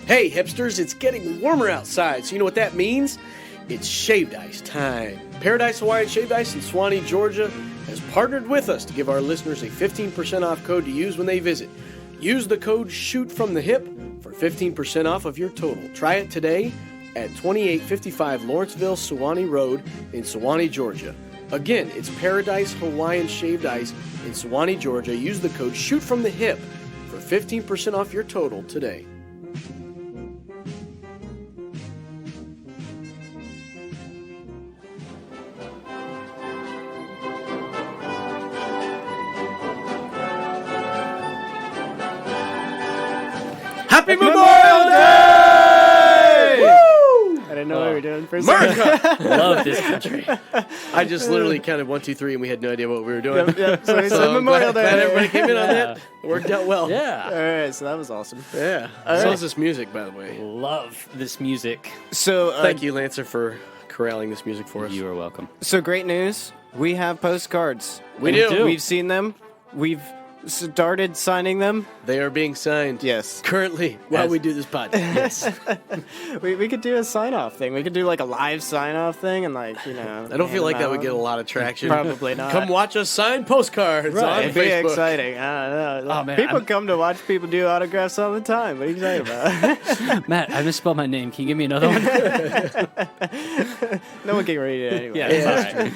Hey hipsters, it's getting warmer outside, so you know what that means? It's shaved ice time. Paradise Hawaiian Shaved Ice in Suwanee, Georgia has partnered with us to give our listeners a 15% off code to use when they visit. Use the code SHOOT from the hip for 15% off of your total. Try it today at 2855 Lawrenceville Suwanee Road in Suwanee, Georgia. Again, it's Paradise Hawaiian Shaved Ice in Suwanee, Georgia. Use the code SHOOT from the hip for 15% off your total today. Happy Memorial Day! Woo! I didn't know what we were doing for a second. America! Love this country. I just literally counted 1, 2, 3, and we had no idea what we were doing. Yep. So we said I'm Memorial Day. glad everybody came in on Yeah. that. It worked out well. All Yeah. right, so that was awesome. Yeah. All So right. is this music, by the way. Love this music. So Thank you, Lancer, for corralling this music for us. You are welcome. So great news. We have postcards. We And do. We've seen them. We've started signing them. They are being signed. Yes. Currently, while As- we do this podcast. We could do a sign-off thing. We could do like a live sign-off thing and I I don't feel like that would get a lot of traction. Probably not. Come watch us sign postcards Right. on It'd be Facebook. exciting. I don't know. Oh, man, people I'm- come to watch people do autographs all the time. What are you excited about? Matt, I misspelled my name. Can you give me another one? No one can read it anyway. Yeah, Yeah, it's all right.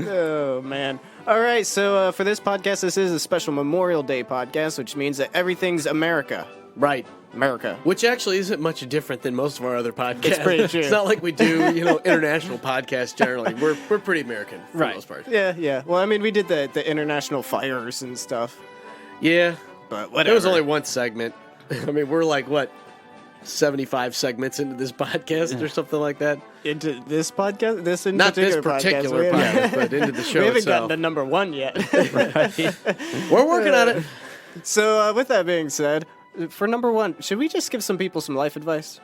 Oh, man. All right, so for this podcast, this is a special Memorial Day podcast, which means that everything's America. Right. America. Which actually isn't much different than most of our other podcasts. It's pretty true. It's not like we do, international podcasts generally. We're pretty American for the Right. most part. Yeah. Well, I mean, we did the international fires and stuff, Yeah. but whatever. There was only one segment. I mean, we're like, 75 segments into this podcast or something like that? into this podcast. This in Not this particular particular podcast, podcast, but into the show we haven't itself. gotten to number one yet. We're working on it. So, with that being said, for number one, should we just give some people some life advice?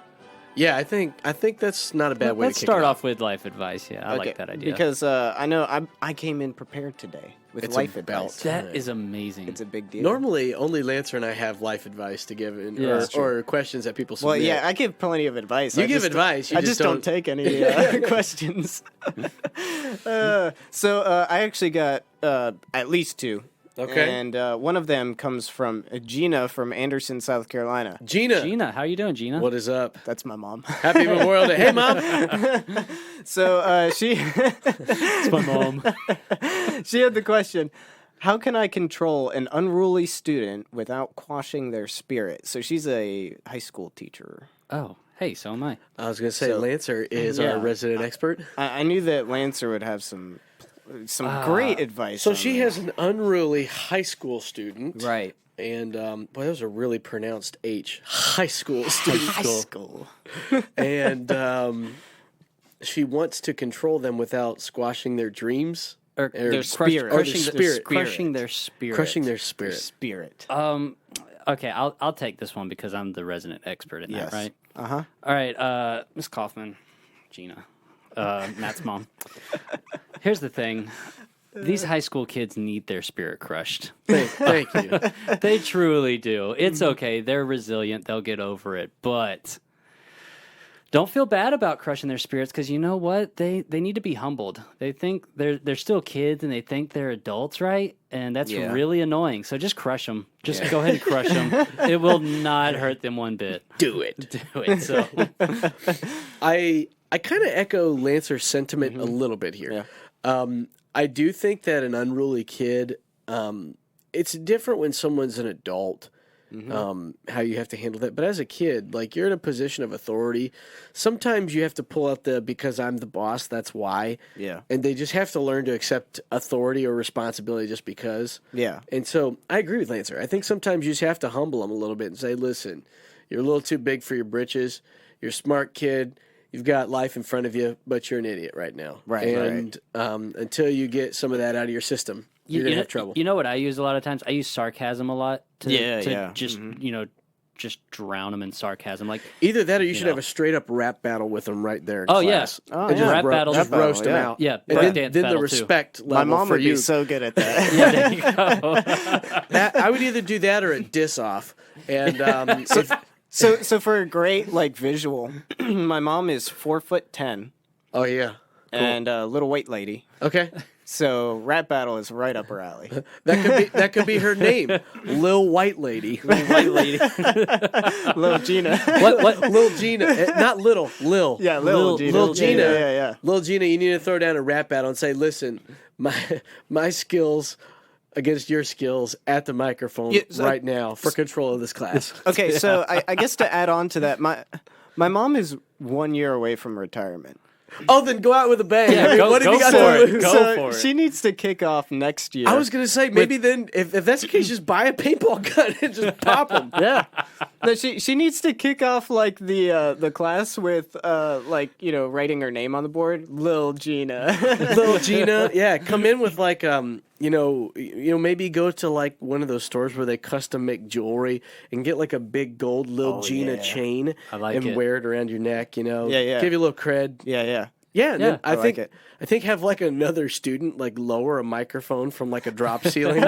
Yeah, I think that's not a bad way Let's to kick start it off with life advice. Yeah, I like that idea. Because I know I came in prepared today with It's life about advice. that is amazing. It's a big deal. Normally, only Lancer and I have life advice to give, Yeah, that's or questions that people submit. Well, yeah, I give plenty of advice. You I give just- advice, you I just just don't don't- take any questions. So I actually got at least two. Okay. And one of them comes from Gina from Anderson, South Carolina. Gina, Gina, how you doing, Gina? what is up? That's my mom. Happy Memorial Day. Hey, Mom. So she It's my mom. she had the question, how can I control an unruly student without quashing their spirit? So she's a high school teacher. Oh, hey, so am I. I was going to say, So- Lancer is Yeah. our resident expert. I knew that Lancer would have some great advice. So on she that. has an unruly high school student. Right. And, boy, that was a really pronounced H. High school student. High school. And she wants to control them without squashing their dreams. Or Their spirit. Or their Crushing, spirit. crushing their spirit. Crushing their spirit. Spirit. Okay, I'll take this one because I'm the resident expert in Yes. that, right? Uh-huh. All right, Miss Kaufman, Gina, Matt's mom. Here's the thing. These high school kids need their spirit crushed. Thank you. They truly do. It's okay. They're resilient. They'll get over it. But don't feel bad about crushing their spirits because you know what? They need to be humbled. They think they're still kids and they think they're adults, right? And that's Yeah. really annoying. So just crush them. Just go ahead and crush them. It will not hurt them one bit. Do it. Do it. So I kind of echo Lancer's sentiment a little bit here. I do think that an unruly kid, it's different when someone's an adult, how you have to handle that. But as a kid, like you're in a position of authority. Sometimes you have to pull out the because I'm the boss, that's why. Yeah. And they just have to learn to accept authority or responsibility just because. Yeah. And so I agree with Lancer. I think sometimes you just have to humble them a little bit and say, listen, you're a little too big for your britches. You're a smart kid. You've got life in front of you, but you're an idiot right now. Right, And until you get some of that out of your system, you're going to have trouble. You know what I use a lot of times? I use sarcasm a lot to Yeah. just, just drown them in sarcasm. Like, Either that or you should know. have a straight up rap battle with them right there in Oh, class. yeah. Oh, And yeah. just Rap battle, just rap roast battle, them yeah. out. Yeah, And break then dance the battle, too. respect My level mom for would you. be so good at that. yeah, there you go. I would either do that or a diss off. And So for a great like visual, my mom is 4'10" Oh yeah. and a little white lady. Okay. So rap battle is right up her alley. That could be her name, Lil White Lady. White lady. Little Gina. What? Lil Gina, not little, Lil. Yeah, Lil Gina. Lil Gina. Yeah. Lil Gina, you need to throw down a rap battle and say, listen, my skills against your skills at the microphone Yeah, so- right now for control of this class. Okay, so I guess to add on to that, my mom is 1 year away from retirement. Oh, then go out with a bang. Yeah, I mean, go- what have go you got for to it. lose? Go So for it. she needs to kick off next year. I was going to say, maybe then, if that's the case, just buy a paintball gun and just pop them. Yeah. No, she needs to kick off like the class with like, you know, writing her name on the board. Lil Gina. Little Gina, yeah, come in with like you know, maybe go to like one of those stores where they custom make jewelry and get like a big gold Lil Gina yeah. chain I like and it. wear it around your neck, you know. Yeah. Give you a little cred. Yeah. Yeah, and then Yeah, I like think it. I think have like another student like lower a microphone from like a drop ceiling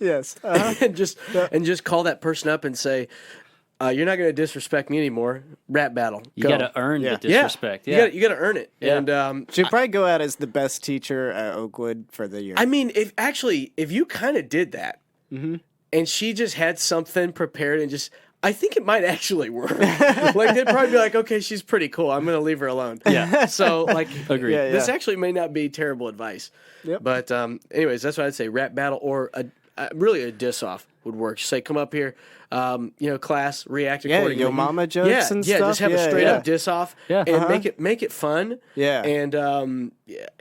Yes. and just call that person up and say, you're not going to disrespect me anymore. Rap battle. You Go. got to earn Yeah. the disrespect. Yeah. You got to earn it. Yeah. And She'd probably go out as the best teacher at Oakwood for the year. I mean, if you kind of did that, and she just had something prepared and just, I think it might actually work. Like they'd probably be like, okay, she's pretty cool. I'm gonna leave her alone. Yeah. So like, Agreed. Yeah. this actually may not be terrible advice. Yep. But anyways, that's what I'd say. Rap battle or really a diss off would work. Just say, come up here, class, react Yeah, accordingly. yo mama jokes yeah, and yeah, stuff. just have a Yeah, straight yeah. up diss off. Yeah. And make it fun. Yeah. And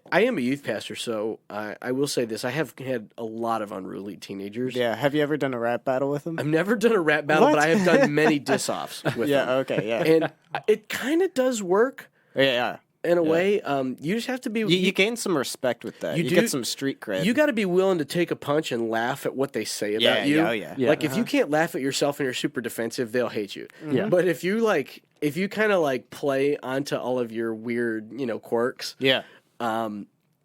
I am a youth pastor, so I will say this: I have had a lot of unruly teenagers. Yeah. Have you ever done a rap battle with them? I've never done a rap battle, What? but I have done many diss offs with Yeah. them. Okay. Yeah. And it kind of does work Yeah. in a way. You just have to be. You gain some respect with that. You You do- get some street cred. You got to be willing to take a punch and laugh at what they say about Yeah, you. yeah, oh, yeah. Yeah. Like if you can't laugh at yourself and you're super defensive, they'll hate you. Yeah. But if you kind of like play onto all of your weird, quirks, yeah.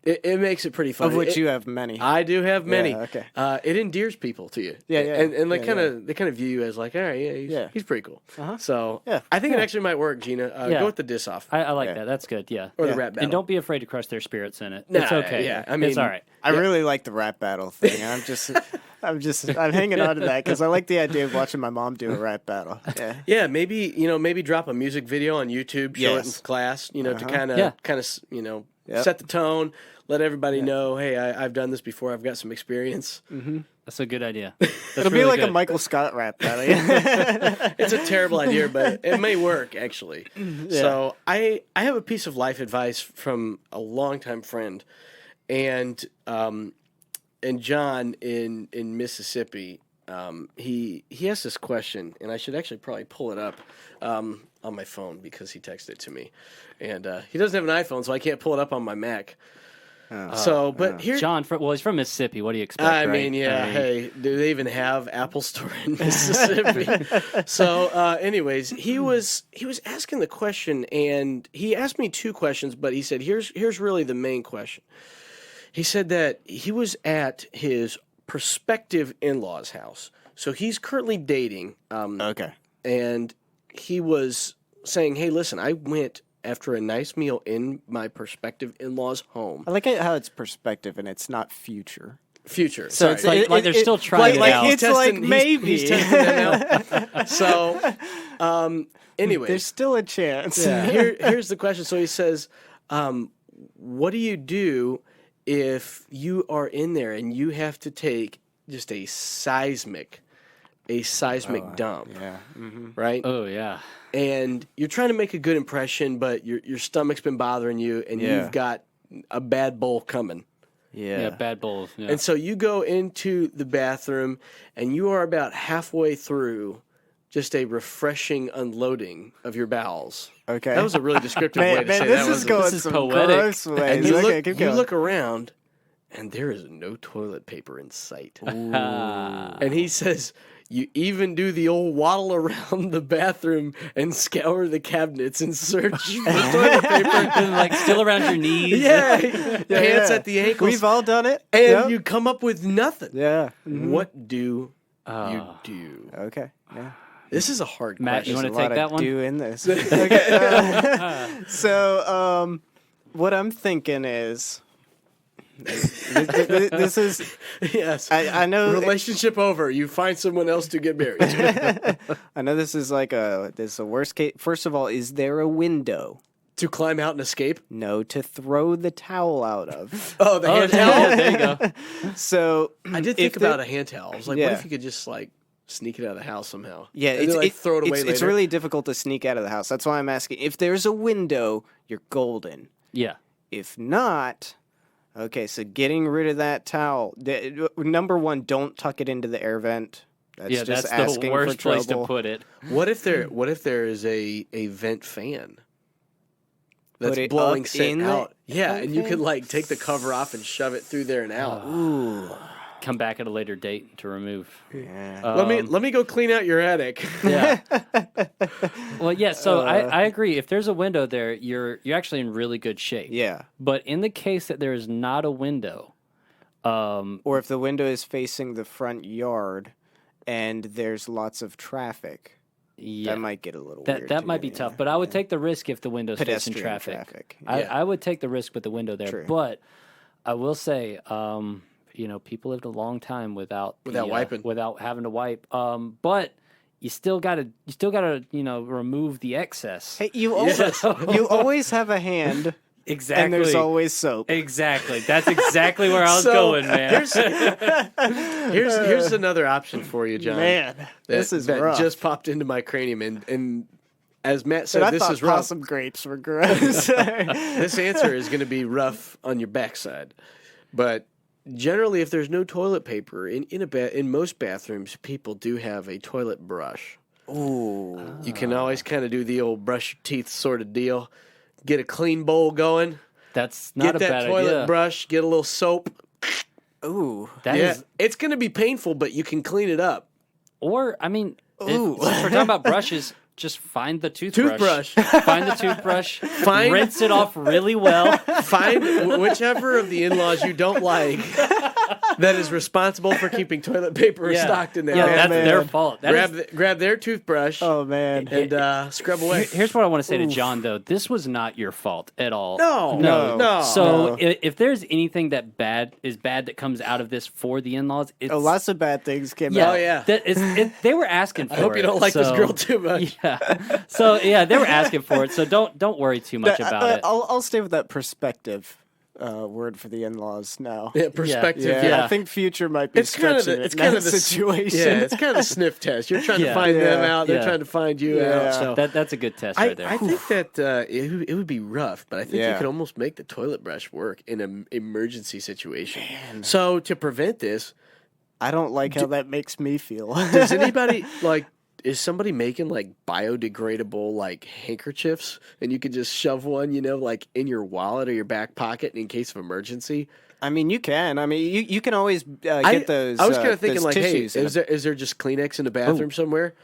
it makes it pretty fun. Of which It- you have many. I do have many. Yeah, okay. It endears people to you. Yeah, yeah. And they Yeah, kind of they kind of view you as like, all right, yeah, he's pretty cool. So Yeah, I think it actually might work, Gina. Yeah. Go with the diss off I like Yeah. that. That's good. Yeah. or the Yeah. rap battle. And don't be afraid to crush their spirits in it. Nah, It's okay. yeah, I mean- it's all right. I really like the rap battle thing. I'm hanging on to that because I like the idea of watching my mom do a rap battle. Yeah. Yeah, maybe drop a music video on YouTube, show it in Yes. class, to kind Yeah. of Yep. set the tone, let everybody know, hey, I've done this before, I've got some experience. That's a good idea. That's It'll be really like a good. Michael Scott rap battle. Yeah. It's a terrible idea, but it may work actually. So I have a piece of life advice from a longtime friend, and John in Mississippi. He asked this question, and I should actually probably pull it up on my phone because he texted it to me, and he doesn't have an iPhone, so I can't pull it up on my Mac. But here, John, he's from Mississippi. What do you expect? I right? mean, yeah. Hey, do they even have Apple Store in Mississippi? So, anyways, he was asking the question, and he asked me two questions, but he said, "Here's really the main question." He said that he was at his prospective in-laws' house, so he's currently dating, Okay. and he was saying, "Hey, listen, I went." After a nice meal in my prospective in-laws' home. I like it how it's perspective and it's not future. Future. So sorry. it's Like they're still trying it out. It's like maybe. He's testing that out. So, anyways, There's still a chance. here's the question. So he says, what do you do if you are in there and you have to take just a seismic dump, Yeah. right? Oh yeah. And you're trying to make a good impression, but your stomach's been bothering you, and Yeah. you've got a bad bowl coming. Yeah. Bad bowls. Yeah. And so you go into the bathroom, and you are about halfway through just a refreshing unloading of your bowels. Okay. That was a really descriptive way Man, to say this that. is wasn't going it? This is some poetic. gross ways. And you, Okay, look, keep you going. look around, and there is no toilet paper in sight. And he says, you even do the old waddle around the bathroom and scour the cabinets in search for toilet paper. And, like still around your knees. Yeah, pants at the ankles. We've all done it. and Yep. you come up with nothing. Yeah. What do you do? Okay. Yeah. This is a hard Matt, question. you wanna There's a lot take that of one? do in this. Okay, so, what I'm thinking is, this is. Yes. I know. Relationship over. You find someone else to get married. I know this is this is a worst case. First of all, is there a window? To climb out and escape. No, to throw the towel out of. Oh, the Oh, hand yeah, towel. there you go. So I did think if there- about a hand towel. I was like, what Yeah. if you could just like sneak it out of the house somehow? Yeah, and then, like, throw it away it's later. really difficult to sneak out of the house. That's why I'm asking. If there's a window, you're golden. Yeah. If not, okay, so getting rid of that towel. Number one, don't tuck it into the air vent. That's Yeah, just that's asking the worst for place to trouble. put it. What if there is a vent fan that's Put it blowing up scent in the out? Yeah, vent and you fan? could like take the cover off and shove it through there and out. Ooh. Come back at a later date to remove. Yeah. Let me go clean out your attic. Yeah. Well, yeah. So I agree. If there's a window there, you're actually in really good shape. Yeah. But in the case that there is not a window, Or if the window is facing the front yard and there's lots of traffic, yeah, that might get a little that weird. that too, might be yeah. tough. But I would take the risk if the window's facing Pedestrian traffic. traffic. Yeah. I would take the risk with the window there. True. But I will say, people lived a long time without wiping. without having to wipe. But you still gotta remove the excess. Hey, you always have a hand, Exactly. and there's always soap. Exactly. That's exactly where I was So, going, man. Here's another option for you, John. Man, this is that rough. just popped into my cranium, and as Matt But said, I this thought is rough. possum grapes were gross. This answer is going to be rough on your backside, but generally, if there's no toilet paper in most bathrooms, people do have a toilet brush. Ooh. You can always kind of do the old brush your teeth sort of deal. Get a clean bowl going. That's not Get a that bad toilet idea. brush. Get a little soap. Ooh. That Yeah, is- it's going to be painful, but you can clean it up. or I mean, Ooh. since we're talking about brushes, just find the toothbrush. Toothbrush. Find the toothbrush. Find- Rinse it off really well. Find whichever of the in-laws you don't like that is responsible for keeping toilet paper stocked in there. Yeah, that's man. their fault. That is- Grab their toothbrush Oh man. and scrub away. Here's what I want to say to John, though. This was not your fault at all. No. So No. if there's anything that that comes out of this for the in-laws, it's Lots of bad things came yeah, out. Oh, yeah. they were asking for it. I hope you don't like this so- girl too much. Yeah. So yeah, they were asking for it. So don't worry too much about it. I'll stay with that perspective word for the in-laws now. Yeah, perspective. Yeah, Yeah. I think future might be It's kind of stretching the, it it's in kind that of the situation. Yeah, it's kind of a sniff test. You're trying to Yeah. find them Yeah. out. They're Yeah. trying to find you Yeah. out. So That's a good test right there. I think that it would be rough, but I think you Yeah. could almost make the toilet brush work in an emergency situation. So to prevent this, I don't like how that makes me feel. does anybody is somebody making like biodegradable like handkerchiefs and you could just shove one, like in your wallet or your back pocket in case of emergency? I mean, you can. I mean, you can always get those. I was kind of thinking those like, hey, tissues in is there just Kleenex in the bathroom somewhere?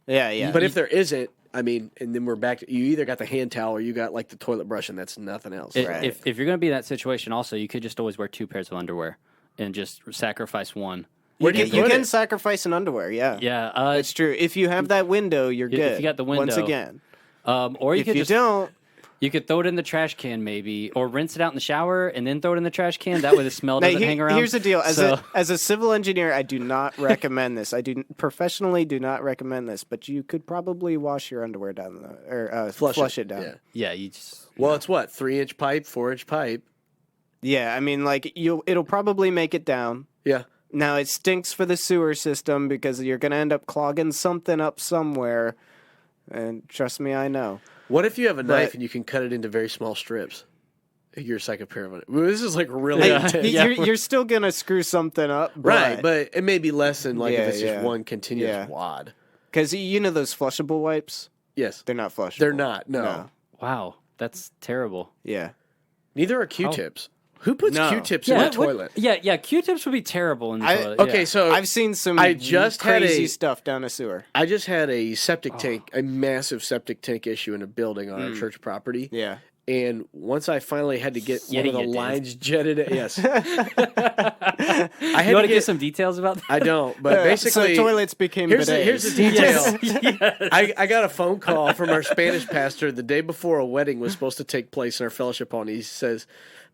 yeah. But if there isn't, I mean, and then we're back to you either got the hand towel or you got like the toilet brush and that's nothing else. If- Right. if you're going to be in that situation, also you could just always wear 2 pairs of underwear and just sacrifice one. Where do you you put can it? sacrifice an underwear. Yeah, Yeah, it's true. If you have that window, you're If good. you got the Once window, again, or you if could you just don't, you could throw it in the trash can maybe, or rinse it out in the shower and then throw it in the trash can. That way the smell Now, doesn't hang around. here's the deal. So- As a civil engineer, I do not recommend this. I professionally do not recommend this. But you could probably wash your underwear down or flush it down. Yeah. yeah, you just Well, it's what 3-inch pipe, 4-inch pipe. Yeah, I mean, like it'll probably make it down. Yeah. Now it stinks for the sewer system because you're going to end up clogging something up somewhere. And trust me, I know. What if you have a knife But- and you can cut it into very small strips? Your second pair of it. Well, this is like really Yeah. intense. You're still going to screw something up, Right, but it may be less than like Yeah, if it's just yeah. one continuous Yeah. wad. because you know those flushable wipes, Yes. they're not flushable. They're not. No. wow, that's terrible. Yeah. Neither are Q-tips. Who puts No. Q-tips in the toilet? Yeah, Q-tips would be terrible in the toilet. Okay, yeah. so I've seen some I just had crazy a- stuff down a sewer. I just had a septic tank, a massive septic tank issue in a building on our church property. Yeah. And once I finally had to get Yeah, one of the you did. lines jetted, yes, I had You want to to get give some details about that? I don't, but basically, so toilets became here's bidets. the detail. Yes. I got a phone call from our Spanish pastor the day before a wedding was supposed to take place in our fellowship hall, and he says,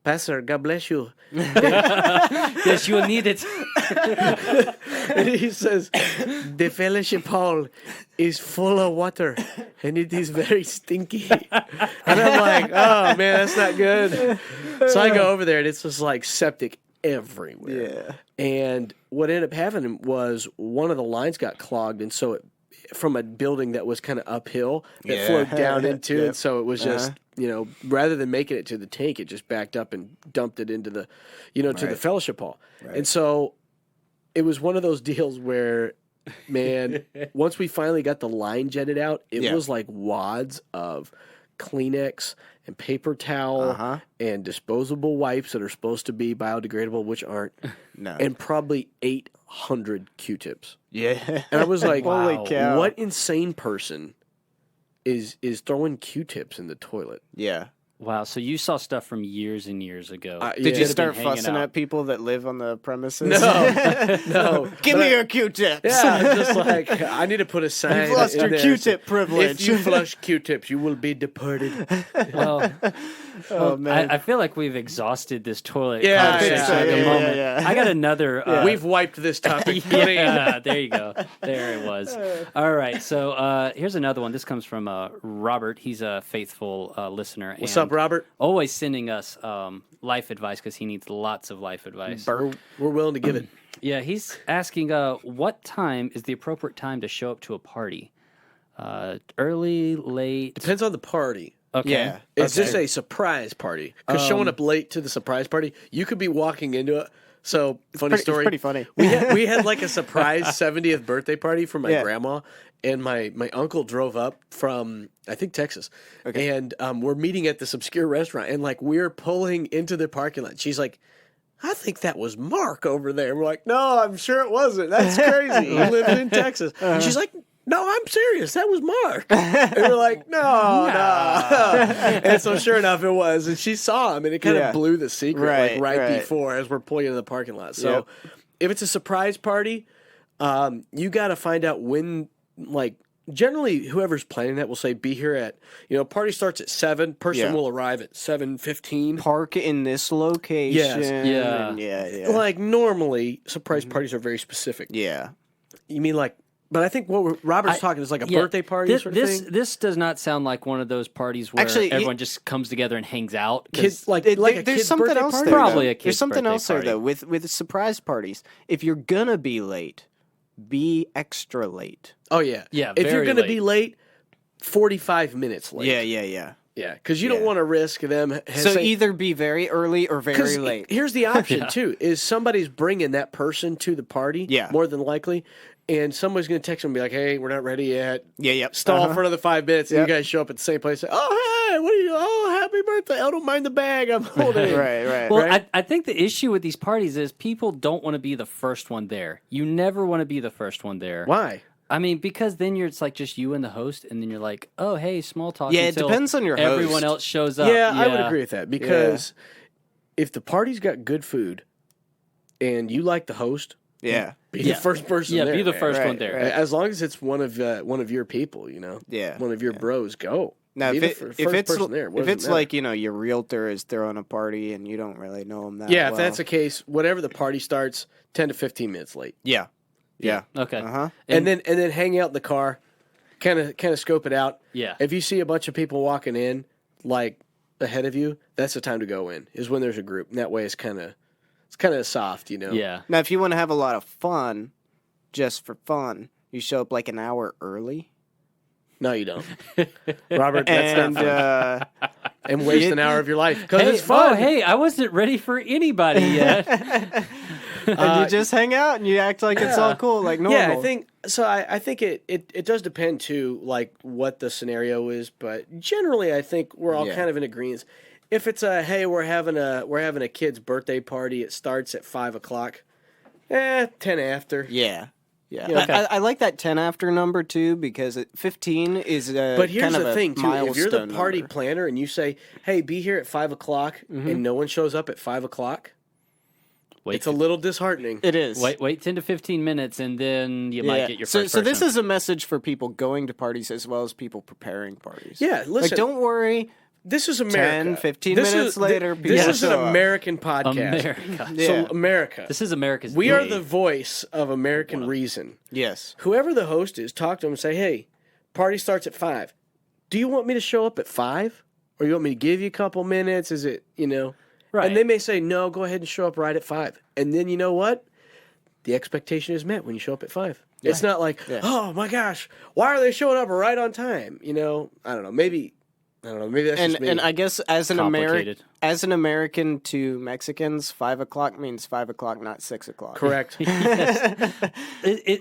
"Pastor, God bless you." Yes, you will need it. And he says, "The fellowship hall is full of water, and it is very stinky." And I'm like, "Oh man, that's not good." So I go over there, and it's just like septic everywhere. Yeah. And what ended up happening was one of the lines got clogged, and so it, from a building that was kind of uphill, it Yeah. flowed down into, Yep. and so it was just rather than making it to the tank, it just backed up and dumped it into the, to the Right. fellowship hall, Right. and so it was one of those deals where, man, once we finally got the line jetted out, it Yeah. was like wads of Kleenex and paper towel Uh-huh. and disposable wipes that are supposed to be biodegradable, which aren't, No. and probably 800 Q-tips. Yeah. And I was like, Holy Wow. cow. what insane person is throwing Q-tips in the toilet? Yeah. Wow, so you saw stuff from years and years ago. Yeah. Did you Could have start been hanging fussing out. at people that live on the premises? No. Give But me your Q-tips. Yeah, just like I need to put a sign. You've lost in your there. Q-tip privilege. If you flush Q-tips, you will be deported. Well, Oh, man. I feel like we've exhausted this toilet Yeah, conversation yeah, at the yeah, moment. yeah. I got another. We've wiped this topic clean. Yeah, there you go. There it was. All right, so here's another one. This comes from Robert. He's a faithful listener. What's and up, Robert? Always sending us life advice because he needs lots of life advice. We're willing to give it. Yeah, he's asking what time is the appropriate time to show up to a party? Early, late? Depends on the party. Okay. Yeah. Is this a surprise party? Because showing up late to the surprise party, you could be walking into it. So, funny It's story. pretty funny. We had like a surprise 70th birthday party for my Yeah. grandma, and my uncle drove up from, I think, Texas. And we're meeting at this obscure restaurant, and like we're pulling into the parking lot. She's like, "I think that was Mark over there." We're like, "No, I'm sure it wasn't. That's crazy. He lives in Texas." And she's like, "No, I'm serious. That was Mark." And we're like, no. And so sure enough, it was. And she saw him, and it kind of Yeah. blew the secret Right, right right. before as we're pulling into the parking lot. So Yep. if it's a surprise party, you got to find out when, like, generally whoever's planning that will say, be here at, party starts at 7, person Yeah. will arrive at 7:15. Park in this location. Yes. Yeah. and yeah. Like, normally, surprise parties are very specific. Yeah. You mean like, but I think what Robert's talking is like a Yeah, birthday party this, sort of this, thing. This does not sound like one of those parties where Actually, everyone just comes together and hangs out. 'cause- Kids, like a There's kid's something birthday else party? there. Probably though. a kid's There's something birthday else there party. though with surprise parties. If you're gonna be late, be extra late. Oh yeah, Yeah, If you're very gonna be late, 45 minutes late. Yeah. yeah, because you don't Yeah. want to risk them. So either be very early or very late. Here's the option too: is somebody's bringing that person to the party. Yeah. more than likely, and somebody's gonna text them and be like, "Hey, we're not ready yet. Yeah, yep. Stall Uh-huh. for another 5 minutes." And Yep. you guys show up at the same place. Say, "Oh hey, what are you? Oh, happy birthday! Oh, don't mind the bag I'm holding." Right. Well, Right? I think the issue with these parties is people don't want to be the first one there. You never want to be the first one there. Why? I mean, because then it's like just you and the host, and then you're like, oh, hey, small talk. Yeah, it until depends on your everyone host. else shows up. Yeah, I would agree with that because Yeah. if the party's got good food and you like the host, Yeah. be Yeah. the first person. Yeah, there, be the man. first Right, one there. right. As long as it's one of your people, Yeah. one of your bros, go. Now, Be if, the it, first if it's person there. What if does it it's matter? like your realtor is throwing a party and you don't really know him that yeah, well. if that's the case, whatever the party starts, 10 to 15 minutes late, yeah. Okay. Uh-huh. and then hang out in the car, kind of scope it out. Yeah. If you see a bunch of people walking in like ahead of you, that's the time to go in. Is when there's a group. And that way, it's kind of soft, Yeah. Now, if you want to have a lot of fun, just for fun, you show up like an hour early No, you don't, Robert. That's and not fun. And waste an hour of your life because Hey, it's fun. oh, hey, I wasn't ready for anybody yet. and you just hang out and you act like it's all cool, like normal. Yeah, I think so. I think it does depend too, like what the scenario is, but generally, I think we're all Yeah. kind of in agreement. If it's hey, we're having a kid's birthday party, it starts at 5:00. 10 after. Yeah. Yeah, Yeah. I like that 10 after number too because 15 is But here's kind of the a thing too: if you're the milestone party number. planner and you say, "Hey, be here at 5:00," and no one shows up at 5:00, Wait, It's a little disheartening. It is. wait 10 to 15 minutes, and then you might get your first So this person. is a message for people going to parties as well as people preparing parties. Yeah, listen. Like, don't worry. This is America. 10, 15 This minutes later, This people is an show up. American podcast. America. Yeah. So America. This is America's We are day. the voice of American reason. Yes. Whoever the host is, talk to them and say, hey, party starts at 5. Do you want me to show up at 5? Or you want me to give you a couple minutes? Is it, Right. And they may say, no, go ahead and show up right at 5. And then you know what? The expectation is met when you show up at 5. It's not like, oh my gosh, why are they showing up right on time? I don't know. Maybe that's just me. And I guess as an Complicated. American to Mexicans, 5 o'clock means 5 o'clock, not 6 o'clock. Correct.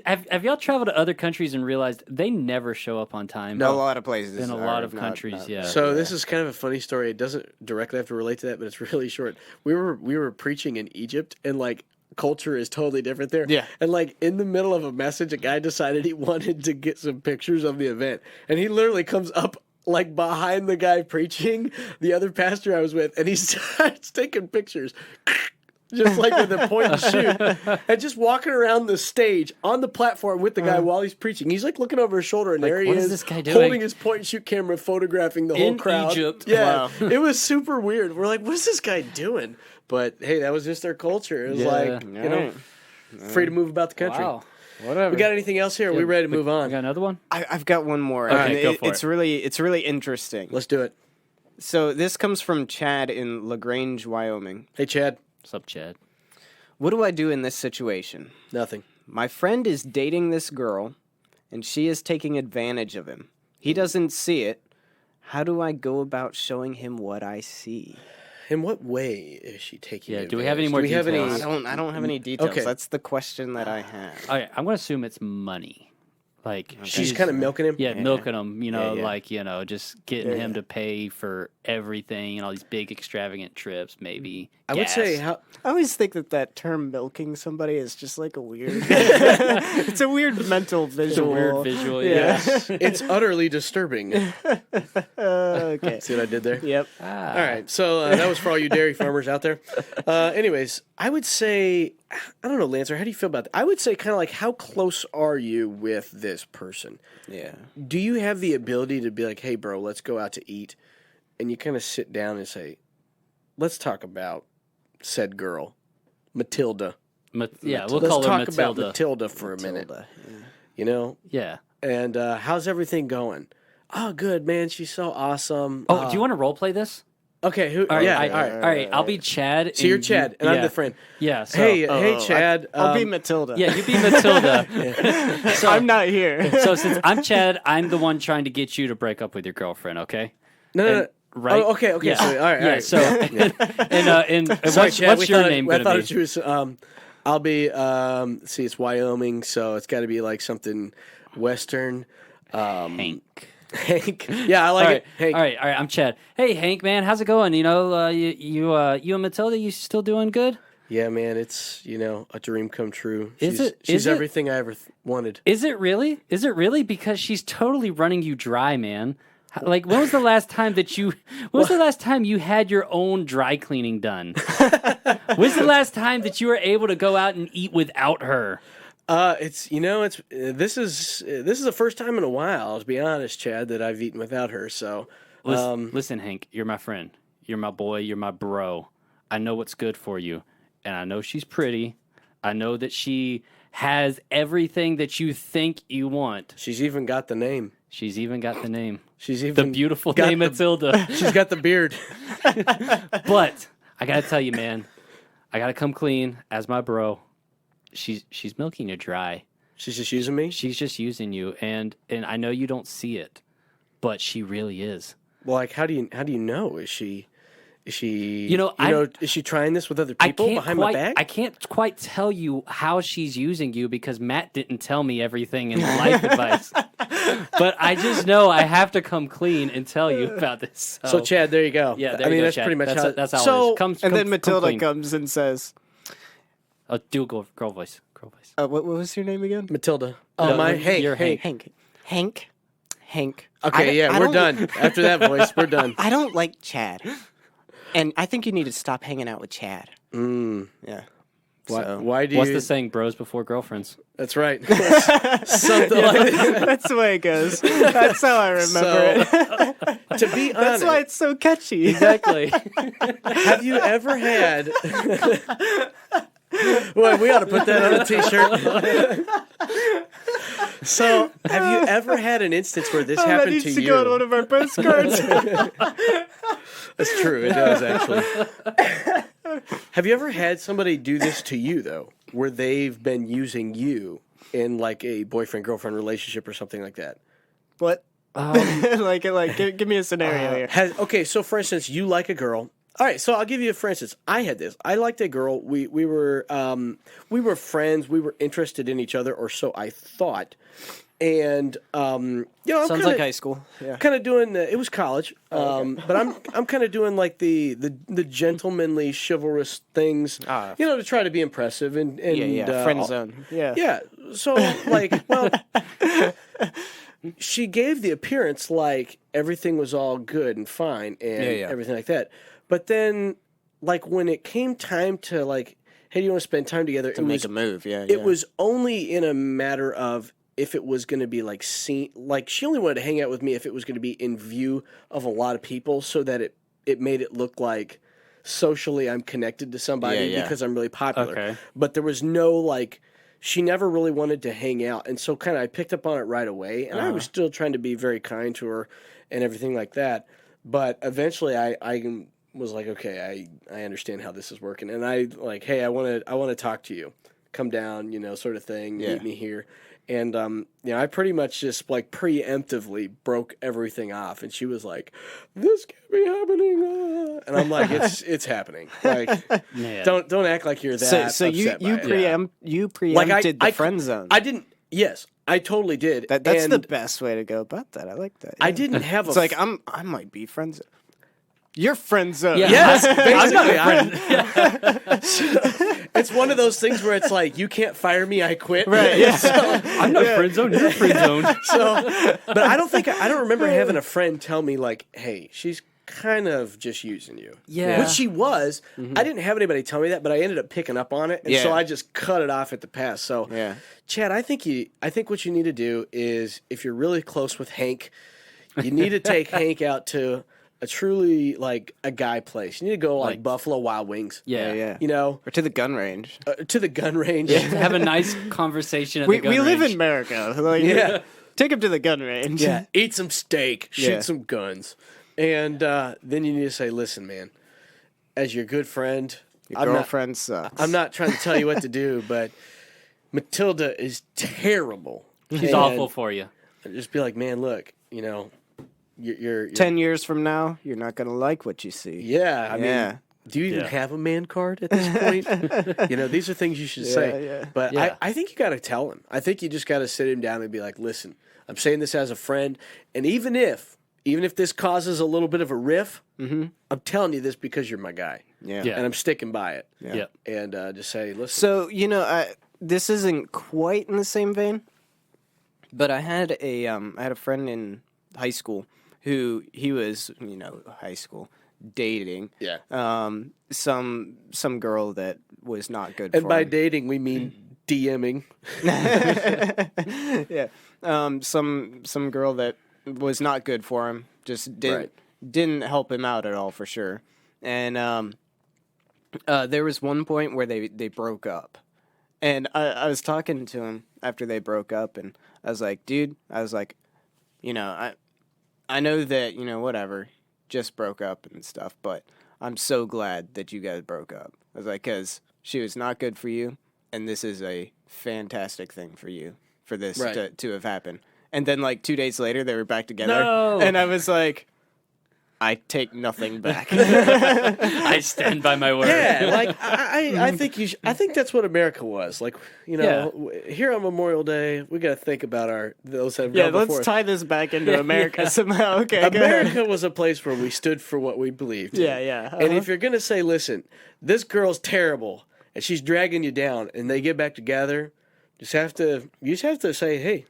Have y'all traveled to other countries and realized they never show up on time? A lot of places. In a are lot of not- countries, not- yeah. So this is kind of a funny story. It doesn't directly have to relate to that, but it's really short. We were preaching in Egypt, and like culture is totally different there. Yeah. And like in the middle of a message, a guy decided he wanted to get some pictures of the event, and he literally comes up like behind the guy preaching, the other pastor I was with, and he starts taking pictures. Just like with a point and shoot, and just walking around the stage on the platform with the guy while he's preaching. He's like looking over his shoulder, and there he what is, is this guy doing? holding his point and shoot camera, photographing the whole In crowd. Egypt. Yeah, Wow. it was super weird. We're like, what is this guy doing? But hey, that was just their culture. It was like, Alright. free to move about the country. Wow. Whatever. We got anything else here? Are we ready to move You on? got another one? I've got one more. Okay, and go for it's it. really interesting. Let's do it. So this comes from Chad in LaGrange, Wyoming. Hey, Chad. What's up, Chad? What do I do in this situation? Nothing. My friend is dating this girl, and she is taking advantage of him. He doesn't see it. How do I go about showing him what I see? In what way is she taking? Yeah, do we have any advantage? more Do we have details? any? I don't have any details. Okay. That's the question that I have. Okay, I'm going to assume it's money. Like She's kind of milking him. Yeah, milking him, Yeah. just getting him to pay for everything and all these big extravagant trips, maybe. I would say gas. how. I always think that term milking somebody is just like a weird. It's a weird mental visual. weird visual, Yeah. It's utterly disturbing. Okay. See what I did there? Yep. All right, so that was for all you dairy farmers out there. Anyways, I would say, I don't know, Lancer, how do you feel about that? I would say kind of like, how close are you with this person? Yeah. Do you have the ability to be like, hey, bro, let's go out to eat? And you kind of sit down and say, let's talk about said girl, Matilda. We'll Let's call her talk Matilda. about Matilda for a minute. Tilda, yeah. You know? Yeah. And how's everything going? Oh, good, man. She's so awesome. Oh, do you want to role play this? Okay, who? All right, yeah, all all right. right. I'll be Chad. So you're Chad, and I'm the friend. Yeah. So, Hey, Chad. I'll be Matilda. yeah, you be Matilda. So, I'm not here. so since I'm Chad, I'm the one trying to get you to break up with your girlfriend. Okay. No. Right. Oh, okay. Yeah. So, all right. Yeah. All right. So, and Sorry, what's, Chad. what's your name I gonna thought be? it was. I'll be. See, it's Wyoming, so it's got to be like something Western. Hank. Hank. Yeah, I like All it. right, Hank. all right. I'm Chad. Hey, Hank, man, how's it going? You know, you and Matilda, you still doing good? Yeah, man, it's a dream come true. Is it? She's Is it? everything I ever wanted. Is it really? Is it really? Because she's totally running you dry, man. Like, when was the last time that you? When was the last time you had your own dry cleaning done? When's the last time that you were able to go out and eat without her? This is the first time in a while, to be honest, Chad, that I've eaten without her. So, Listen, Hank, you're my friend. You're my boy. You're my bro. I know what's good for you, and I know she's pretty. I know that she has everything that you think you want. she's even got the name. She's even got the name. She's The even beautiful got name the- Matilda. She's got the beard. But I gotta tell you, man, I gotta come clean as my bro. She's milking you dry. She's just using me. She's just using you, and I know you don't see it, but she really is. Well, like, how do you know? Is she? Is she trying this with other I people can't behind quite, my back? I can't quite tell you how she's using you because Matt didn't tell me everything in life advice. But I just know I have to come clean and tell you about this. So, Chad, there you go. yeah, there I you mean, go, that's Chad. pretty much that's how. that's how so, it is. Come And then come Matilda clean. comes and says, Oh, do a girl voice. Girl voice. what was your name again? Matilda. No, my you're Hank. Hank. Hank. Okay, yeah, I we're don't- done. After that voice, we're done. I don't like Chad. And I think you need to stop hanging out with Chad. Mm. Yeah. Why, So- why do What's you? the saying? Bros before girlfriends. That's right. Something like that. That's the way it goes. That's how I remember it. To be honest, That's why it's so catchy. Exactly. have you ever had? Well, we ought to put that on a T-shirt. So, have you ever had an instance where this that happened needs to to you? go on one of our postcards. That's true. It does actually. Have you ever had somebody do this to you though, where they've been using you in like a boyfriend-girlfriend relationship or something like that? What? Give me a scenario here. Okay, so for instance, you like a girl. All right, so I'll give you for instance. I had this. I liked a girl. We were friends. We were interested in each other, or so I thought. And I'm Sounds kinda, like high school. Yeah. kind of doing it was college, but I'm kind of doing like the gentlemanly chivalrous things, to try to be impressive and Friend zone. Yeah. yeah. So like, well, she gave the appearance like everything was all good and fine and everything like that. But then, like when it came time to like, hey, do you want to spend time together? To make a move. Yeah. It was only in a matter of if it was going to be like seen, like she only wanted to hang out with me if it was going to be in view of a lot of people, so that it made it look like socially I'm connected to somebody because I'm really popular. Okay. But there was no like, she never really wanted to hang out, and so kind of I picked up on it right away, and I was still trying to be very kind to her and everything like that. But eventually, I was like, okay, I understand how this is working, and I like, hey, I want to talk to you, come down, sort of thing, meet me here. And I pretty much just like preemptively broke everything off, and she was like, "This can't be happening," and I'm like, "It's happening." Like, Man. don't act like you're that. So you preempted the friend zone. I didn't. Yes, I totally did. That's and the best way to go about that. I like that. I yeah. didn't have It's like I might be friend zone. You're friend zone. Yeah. Yes, basically. It's one of those things where it's like, you can't fire me, I quit. Right. Yeah. I'm not friend zone. You're friend zone. But I don't remember having a friend tell me like, hey, she's kind of just using you. Yeah. Which she was. I didn't have anybody tell me that, but I ended up picking up on it, and so I just cut it off at the pass. So, Chad, I think what you need to do is, if you're really close with Hank, you need to take Hank out to a truly like a guy place. You need to go like Buffalo Wild Wings. Yeah. Or to the gun range. To the gun range. Have a nice conversation at We the gun live range. in America. Like, take him to the gun range. Yeah, eat some steak, shoot Yeah. some guns, and then you need to say, "Listen, man, as your good friend, Your girlfriend sucks. I'm not trying to tell you what to do, but Matilda is terrible. She's awful for you. Just be like, man, look, you're 10 years from now, you're not going to like what you see. yeah. I mean, do you even Yeah. have a man card at this point? These are things you should say. yeah. But Yeah. I think you got to tell him. I think you just got to sit him down and be like, listen, I'm saying this as a friend, and even if this causes a little bit of a riff, I'm telling you this because you're my guy. Yeah. Yeah. And I'm sticking by it. Yeah. And just say, listen. So, this isn't quite in the same vein, but I had a friend in high school who he was, high school dating. Yeah. Some girl that was not good And for by him. dating, we mean DMing. Yeah. Some girl that was not good for him. Just didn't help him out at all, for sure. And there was one point where they broke up. And I was talking to him after they broke up, and I was like, dude, I know that, whatever, just broke up and stuff, but I'm so glad that you guys broke up. I was like, because she was not good for you, and this is a fantastic thing for you, for this to have happened. And then, 2 days later, they were back together. No. And I was like, I take nothing back. I stand by my word. Yeah, I think I think that's what America was. Here on Memorial Day, we got to think about those that have gone before let's us. tie this back into America somehow. Okay, go ahead. America was a place where we stood for what we believed. Yeah. And if you're gonna say, listen, this girl's terrible and she's dragging you down, and they get back together, you just have to say, hey,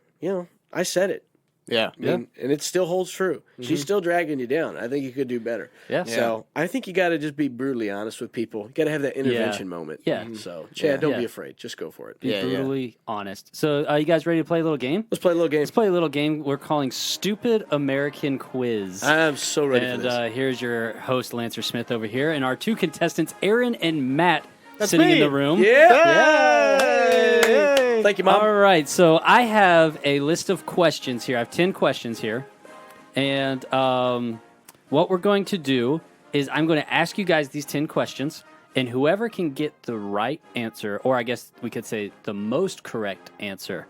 I said it. Yeah. I mean, and it still holds true. She's still dragging you down. I think you could do better. Yeah. So I think you got to just be brutally honest with people. You got to have that intervention moment. Yeah. So Chad, don't Yeah. be afraid. Just go for it. Be Yeah, yeah. brutally honest. So, you guys ready to play a little game? Let's play a little game. Let's play a little game we're calling Stupid American Quiz. I'm so ready And for this. here's your host, Lancer Smith, over here, and our two contestants, Aaron and Matt, sitting in me. the room. Yay! Thank you, Mom. All right, so I have a list of questions here. I have 10 questions here. And what we're going to do is I'm going to ask you guys these 10 questions, and whoever can get the right answer, or I guess we could say the most correct answer,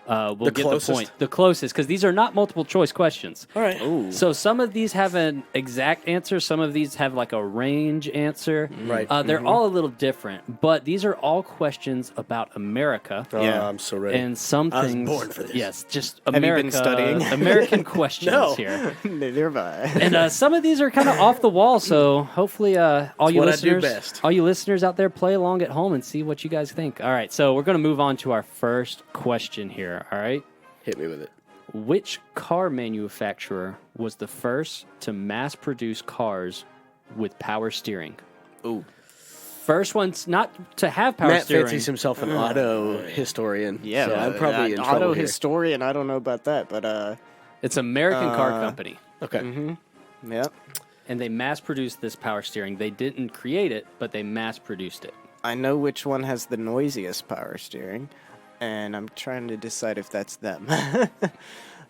will get closest? the point. The closest, because these are not multiple choice questions. All right. So some of these have an exact answer. Some of these have like a range answer. Right. They're all a little different, but these are all questions about America. Yeah. I'm so ready. And some I was things, born for this. yes, just you been America, studying? American questions No. here. Neither have I. And some of these are kind of off the wall, so hopefully all you what I do listeners, best. all you listeners out there, play along at home and see what you guys think. All right, so we're going to move on to our first question here. All right, Hit me with it. which car manufacturer was the first to mass produce cars with power steering? Ooh. First one's not to have power Matt steering. fancies himself an auto historian. Yeah, so I'm probably in trouble auto here. historian. I don't know about that, but It's American car company. Okay. yeah, And they mass produced this power steering. They didn't create it, but they mass produced it. I know which one has the noisiest power steering, and I'm trying to decide if that's them.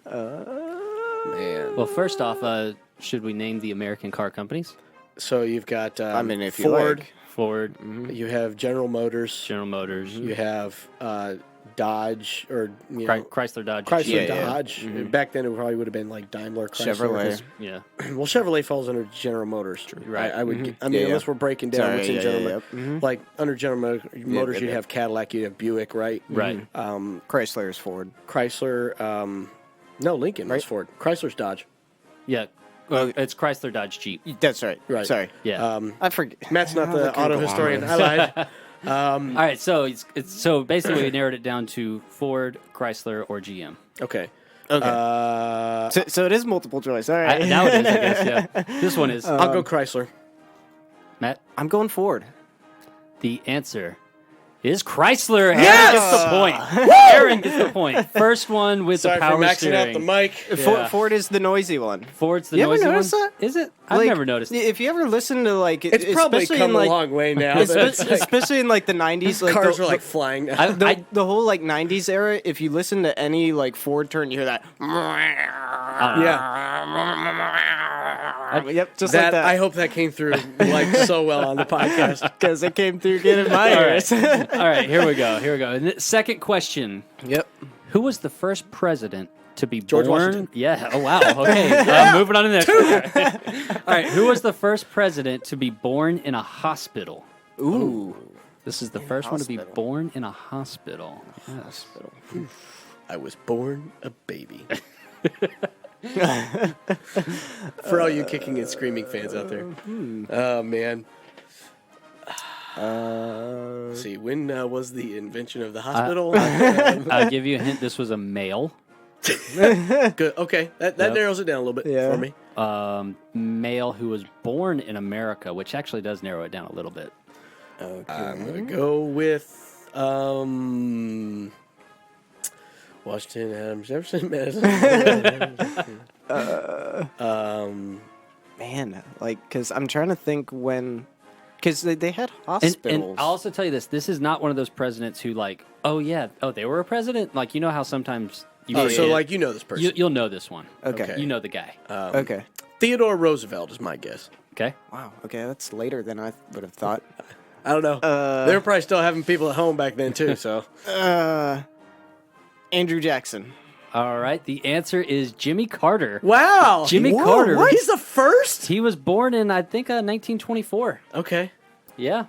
Man. Well, first off, should we name the American car companies? So you've got I mean, if you Ford. like. Ford, You have General Motors. General Motors, You have Dodge or you know, Chrysler, Dodge, Chrysler, Jeep. Yeah, yeah. Dodge. Back then, it probably would have been like Daimler, Chrysler. Chevrolet. Yeah. Well, Chevrolet falls under General Motors. Right. I would. I mean, Yeah, yeah. unless we're breaking down Sorry, what's in yeah, General yeah, Motors. yeah. Mhm. Like under General Motors, you'd yeah. have Cadillac, you'd have Buick, right? Right. Chrysler's Ford. Chrysler. No, Lincoln was Ford. Chrysler's Dodge. Yeah. It's Chrysler, Dodge, Jeep. That's right. Right. Sorry. Yeah. I forget. Matt's not I the couldn't auto go on historian. with I lied. All right. So it's so basically we narrowed it down to Ford, Chrysler, or GM. Okay. Okay. So it is multiple choice. All right. Now it is, I guess. Yeah. This one is I'll go Chrysler. Matt. I'm going Ford. The answer is Chrysler. Yes! Aaron gets the point. Aaron gets the point. First one with Sorry the for power maxing steering. out the mic. Yeah. Ford is the noisy one. Ford's the You ever noisy noticed one. that? Is it? I've Like, never noticed. If you ever listen to like, It's probably especially come in, like, a long way now. that it's like, especially in like the 90s, like cars the, are like flying now. the whole like 90s era. If you listen to any like Ford turn, you hear that. yeah. Yep, just That, like that. I hope that came through like so well on the podcast. Because it came through good in my All ears. right. All right, here we go. Here we go. And the second question. Yep. Who was the first president to be George born? Washington. Yeah. Oh, wow. Okay. Moving on to the next one. All right. Who was the first president to be born in a hospital? Ooh. This is the first one to be hospital. born in a hospital. Yes. I was born a baby. For all you kicking and screaming fans out there. Oh, man. Let's see, when was the invention of the hospital? I'll give you a hint. This was a male. Good. Okay, that narrows it down a little bit Yeah. for me. Male who was born in America, which actually does narrow it down a little bit. I'm gonna go with Washington, Adams, Jefferson, Madison. Man, like, because I'm trying to think when. Because they had And, hospitals. and I'll also tell you this: this is not one of those presidents who like, oh yeah, oh they were a president. Like you know how sometimes you Oh, forget. so like you know this person. you'll know this one. Okay. You know the guy. Okay. Theodore Roosevelt is my guess. Okay. Wow. Okay, that's later than I would have thought. I don't know. They were probably still having people at home back then too. So Andrew Jackson. All right. The answer is Jimmy Carter. wow, Jimmy Whoa, Carter. What? He's the first. He was born in I think 1924. Okay. Yeah.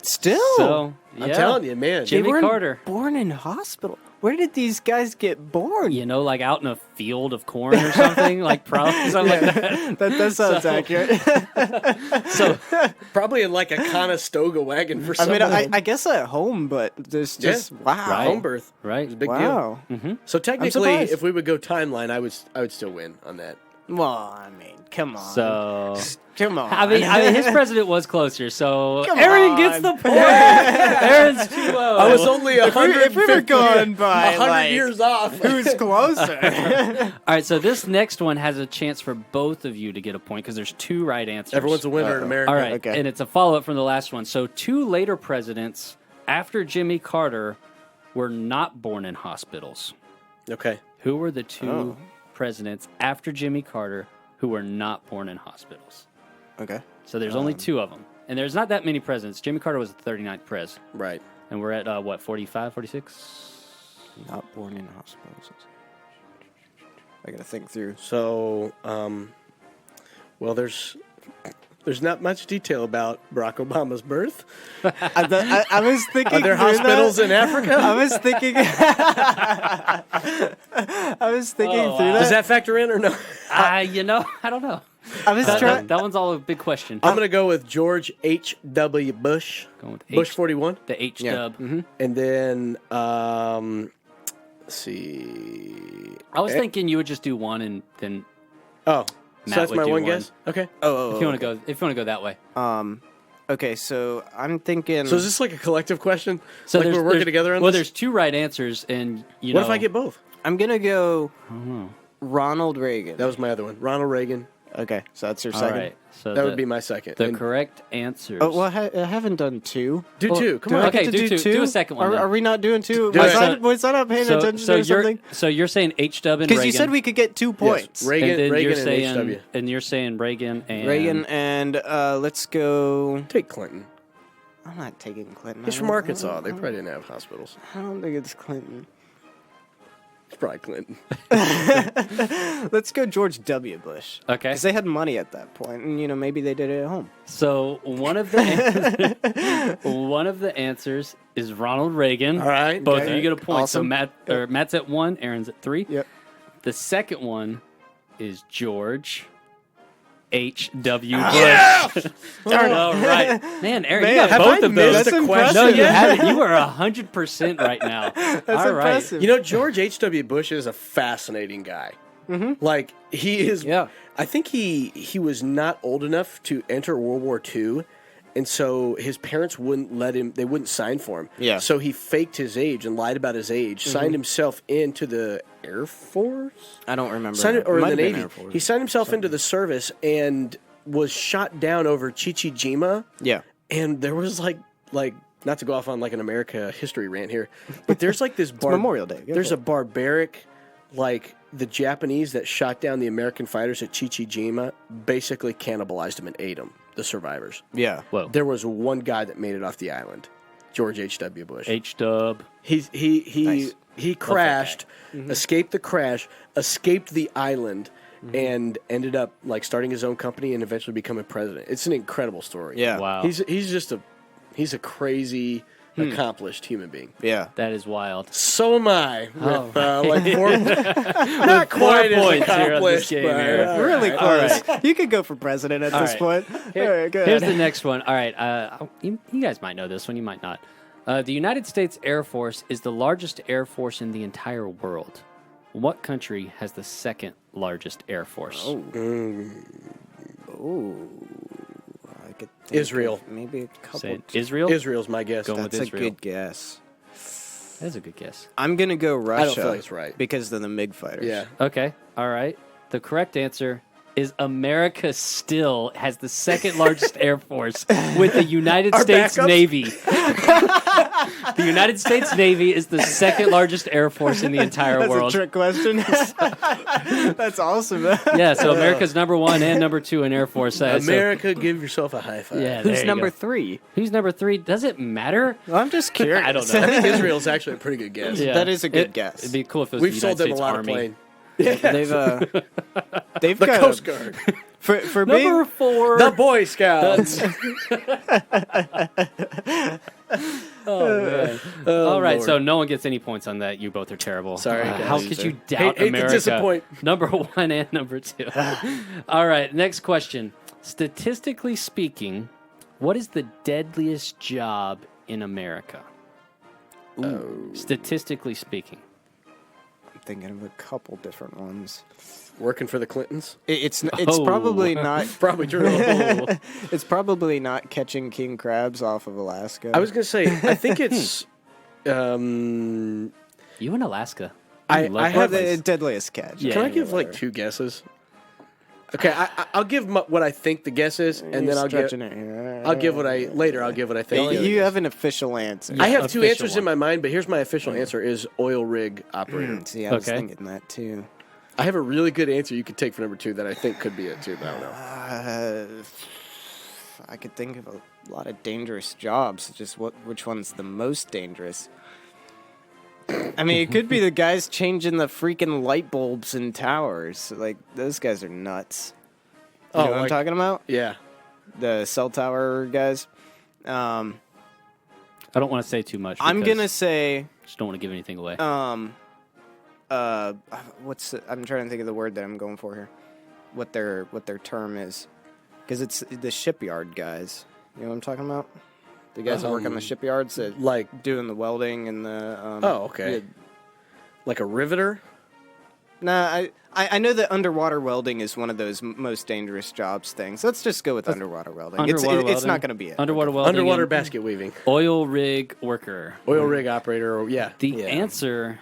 Still, So, yeah. I'm telling you, man. Jimmy they weren't Carter. born in hospital. Where did these guys get born? You know, like out in a field of corn or something, like probably something like that. That sounds accurate. So, Probably in like a Conestoga wagon for I mean, someone. I guess at home, but there's just wow. Right. Home birth. right. It's a big Wow. deal. So technically, surprised. if we would go timeline, I would still win on that. Well, I mean, come on. So, come on. I mean, his president was closer. So, Come Aaron on. gets the point. Aaron's 2-0. I was only if we were going by 100 like, years off. who's closer? All right, so this next one has a chance for both of you to get a point because there's 2 right answers. Everyone's a winner in America. All right, Okay. and it's a follow-up from the last one. So 2 later presidents after Jimmy Carter were not born in hospitals. Okay. Who were the 2 presidents after Jimmy Carter who were not born in hospitals? Okay. So there's only 2 of them. And there's not that many presidents. Jimmy Carter was the 39th pres. Right. And we're at, what, 45, 46? Not born in hospitals. I gotta think through. So, well, there's not much detail about Barack Obama's birth. I was thinking. Are there through hospitals that. in Africa? I was thinking. I was thinking Oh, through wow. that. Does that factor in or no? You know, I don't know. I was trying. That one's all a big question. I'm going to go with George H.W. Bush. Going with Bush 41. the H Yeah. dub. And then, let's see. I was thinking you would just do one and then Oh, so Matt that's would my do one one. guess? Okay. Oh, if you want to go that way. Okay, so I'm thinking. So is this like a collective question? So like we're working there's- together on well, this? there's 2 right answers, and you What know. if I get both? I'm gonna go Ronald Reagan. That was my other one. Ronald Reagan. Okay, so that's your All second. right, so That would be my second. the And correct answers. Oh well, I haven't done 2. do two. Come Do on. I Okay, get to do do two. 2? Do a second one, then. Are we not doing 2? Do Was, it. I not paying attention to something? So you're saying H dub and Because Reagan. you said we could get 2 points. Reagan, and then Reagan you're and saying, HW. and you're saying Reagan and Reagan and let's go. Take Clinton. I'm not taking Clinton. He's I from don't- Arkansas. They probably didn't have hospitals. I don't think it's Clinton. It's probably Clinton. Let's go George W. Bush. Okay. Because they had money at that point, and maybe they did it at home. So one of the answers is Ronald Reagan. All right, Both okay. of you get a point. So Awesome. Matt's at 1, Aaron's at 3. Yep. The second one is George H.W. Bush. Darn it. All right. Man, Aaron, you Man, got have both I of those. missed That's a impressive. No, you question? haven't. You are 100% right now. That's All right. impressive. You know, George H.W. Bush is a fascinating guy. Like, he is. Yeah. I think he was not old enough to enter World War II. And so his parents wouldn't let him, they wouldn't sign for him. Yeah. So he faked his age and lied about his age, signed himself into the Air Force? I don't remember. Signed, or in Might the have been Navy. Air Force. He signed himself into the service and was shot down over Chichijima. Yeah. And there was like not to go off on like an America history rant here, but there's like this Memorial Day. Go There's for a barbaric, like the Japanese that shot down the American fighters at Chichijima basically cannibalized them and ate them, the survivors. Yeah. Whoa. There was one guy that made it off the island, George H.W. Bush. H-dub. He crashed, escaped the crash, escaped the island, and ended up like starting his own company and eventually becoming president. It's an incredible story. Yeah. Wow. He's a crazy, accomplished human being. Yeah. That is wild. So am I. With, Oh. like four, not quite as points here on this accomplished, game but here. all Really right. close. You could go for president at this right. point. All right, go Here's ahead. the next one. All right. You guys might know this one. You might not. The United States Air Force is the largest air force in the entire world. What country has the second largest air force? I could think Israel. of maybe a couple. Say Israel? Israel's my guess. Going with That's a Israel. good guess. That's a good guess. I'm gonna go Russia. I don't feel like it's right. because they're the MiG fighters. Yeah. Okay. All right. The correct answer is America still has the second largest air force with the United States backups? Navy. The United States Navy is the second largest air force in the entire That's world. a trick question. That's awesome. Yeah, so America's number 1 and number 2 in Air Force. So- America, give yourself a high five. yeah, there Who's you number go. 3? Who's number 3? Does it matter? I'm just curious. I don't I know. think Israel's actually a pretty good guess. Yeah. That is a good guess. It'd be cool if it was We've the sold United them a States lot Army. of plane. They've The got Coast Guard. For Number being 4. The Boy Scouts. Oh, man. Oh, All right, Lord. so no one gets any points on that. You both are terrible. Sorry, guys. How could you doubt Hate to America? disappoint. Number 1 and number 2. All right, next question. Statistically speaking, what is the deadliest job in America? Statistically speaking. I'm thinking of a couple different ones. Working for the Clintons? It's Oh. probably not. Probably true. It's probably not catching king crabs off of Alaska. I was going to say, I think it's... Um, You in Alaska. I You love have Well, that place. the deadliest catch. Yeah. Can I give like 2 guesses? Okay, I'll give what I think the guess is, and then I'll give what I later. I'll give what I think. You have an official answer. I have 2 official answers in one. my mind, but here's my official answer: is oil rig operator. See, I was Okay. thinking that too. I have a really good answer you could take for number 2 that I think could be it too, but I don't know. I could think of a lot of dangerous jobs. Just which one's the most dangerous? I mean, it could be the guys changing the freaking light bulbs in towers. Like, those guys are nuts. You know what I'm talking about? Yeah. The cell tower guys. I don't want to say too much. I'm because gonna say, just don't want to give anything away. I'm trying to think of the word that I'm going for here. What their term is, because it's the shipyard guys. You know what I'm talking about? The guys that work on the shipyards that Like, doing the welding and the. oh, okay. yeah. Like a riveter? Nah, I know that underwater welding is one of those most dangerous jobs things. Let's just go with underwater welding. Underwater It's welding. not going to be it. Underwater welding. Underwater and basket weaving. Oil rig worker. Oil rig operator, or yeah. The Yeah. answer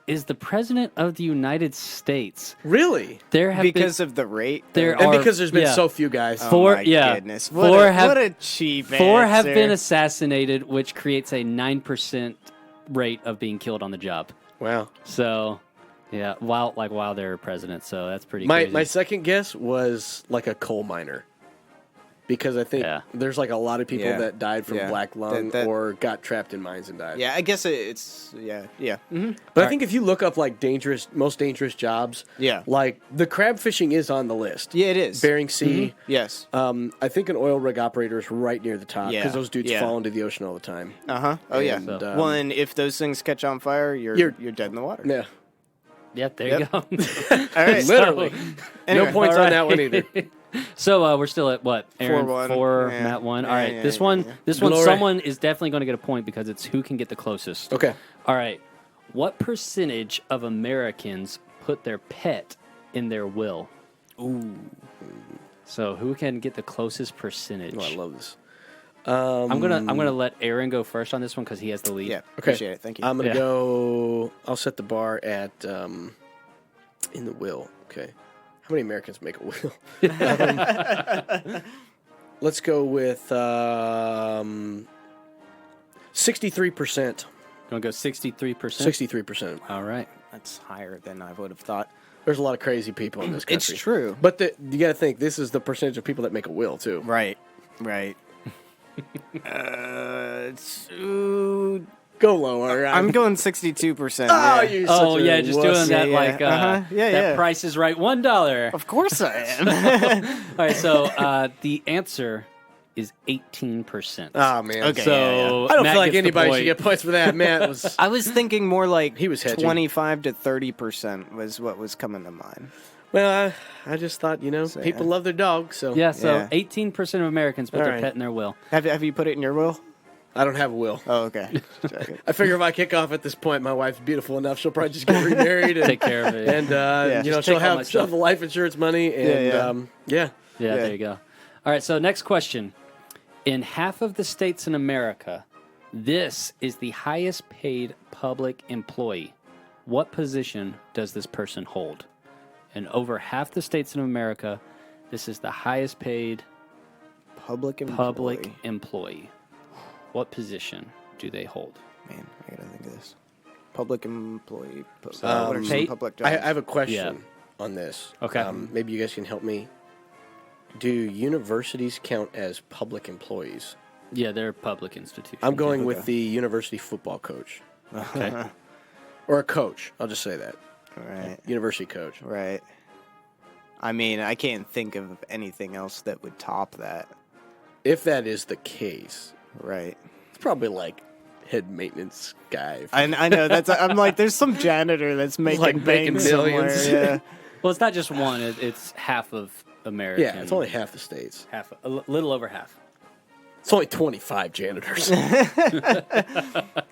is the President of the United States. Really? There have Because of the rate. There And are- because there's been yeah. so few guys. Oh Four- my yeah. goodness. Four What a cheap been, 4 have answer. been assassinated, which creates a 9% rate of being killed on the job. Wow. So, yeah, while they're president, so that's pretty My crazy. my second guess was like a coal miner. Because I think Yeah. there's like a lot of people Yeah. that died from Yeah. black lung That- or got trapped in mines and died. Yeah, I guess it's yeah. Mm-hmm. But I think if you look up like most dangerous jobs, Yeah. like the crab fishing is on the list. Yeah, it is. Bering Sea. Yes. I think an oil rig operator is right near the top because Yeah. those dudes Yeah. fall into the ocean all the time. Oh yeah. And, Well, and if those things catch on fire, you're dead in the water. Yeah, Yep, there you go. All right. literally. Anyway, no points all on that one right. either. So we're still at what? Aaron 4-1. 4, Yeah. Matt 1. Yeah, All right, yeah, this yeah, one, yeah. this one, Glory. someone is definitely going to get a point because it's who can get the closest. Okay. All right, what percentage of Americans put their pet in their will? Ooh. So who can get the closest percentage? Oh, I love this. I'm gonna let Aaron go first on this one because he has the lead. Yeah. Okay. Appreciate it. Thank you. I'm gonna Yeah. go. I'll set the bar at in the will. Okay. How many Americans make a will? Let's go with 63%. Gonna go 63%. 63%. All right. That's higher than I would have thought. There's a lot of crazy people in this country. It's true. But you got to think this is the percentage of people that make a will too. Right. Right. Go lower. I'm going 62%. Oh, yeah. you Oh such a yeah, just wuss. doing that Yeah, like yeah. Yeah, that yeah. Price is Right $1. Of course I am. All right, so the answer is 18%. Oh man. Okay. So I don't Matt feel like gets the anybody should point. get points for that. Matt was. I was thinking more like He was hedging. 25 to 30% was what was coming to mind. Well, I just thought people love their dogs, so Yeah, so Yeah. 18% of Americans put All their right. pet in their will. Have you put it in your will? I don't have a will. Oh, okay. I figure if I kick off at this point, my wife's beautiful enough. She'll probably just get remarried and Take care of it. and Just she'll take all my have the life insurance money and Yeah. Yeah, there you go. All right, so next question. In half of the states in America, this is the highest paid public employee. What position does this person hold? In over half the states in America, this is the highest paid Public employee. What position do they hold? Man, I gotta think of this. Public employee. What are some Pay- public jobs? I have a question on this. Okay. Maybe you guys can help me. Do universities count as public employees? Yeah, they're public institutions. I'm going with the university football coach. Okay. Or a coach. I'll just say that. Right. University coach. Right. I mean, I can't think of anything else that would top that. If that is the case, Right. it's probably like head maintenance guy. I know that's. I'm like, there's some janitor that's making Like making bank somewhere. millions. Yeah. Well, it's not just one; it's half of America. Yeah, it's only half the states. half, little over half. It's only 25 janitors.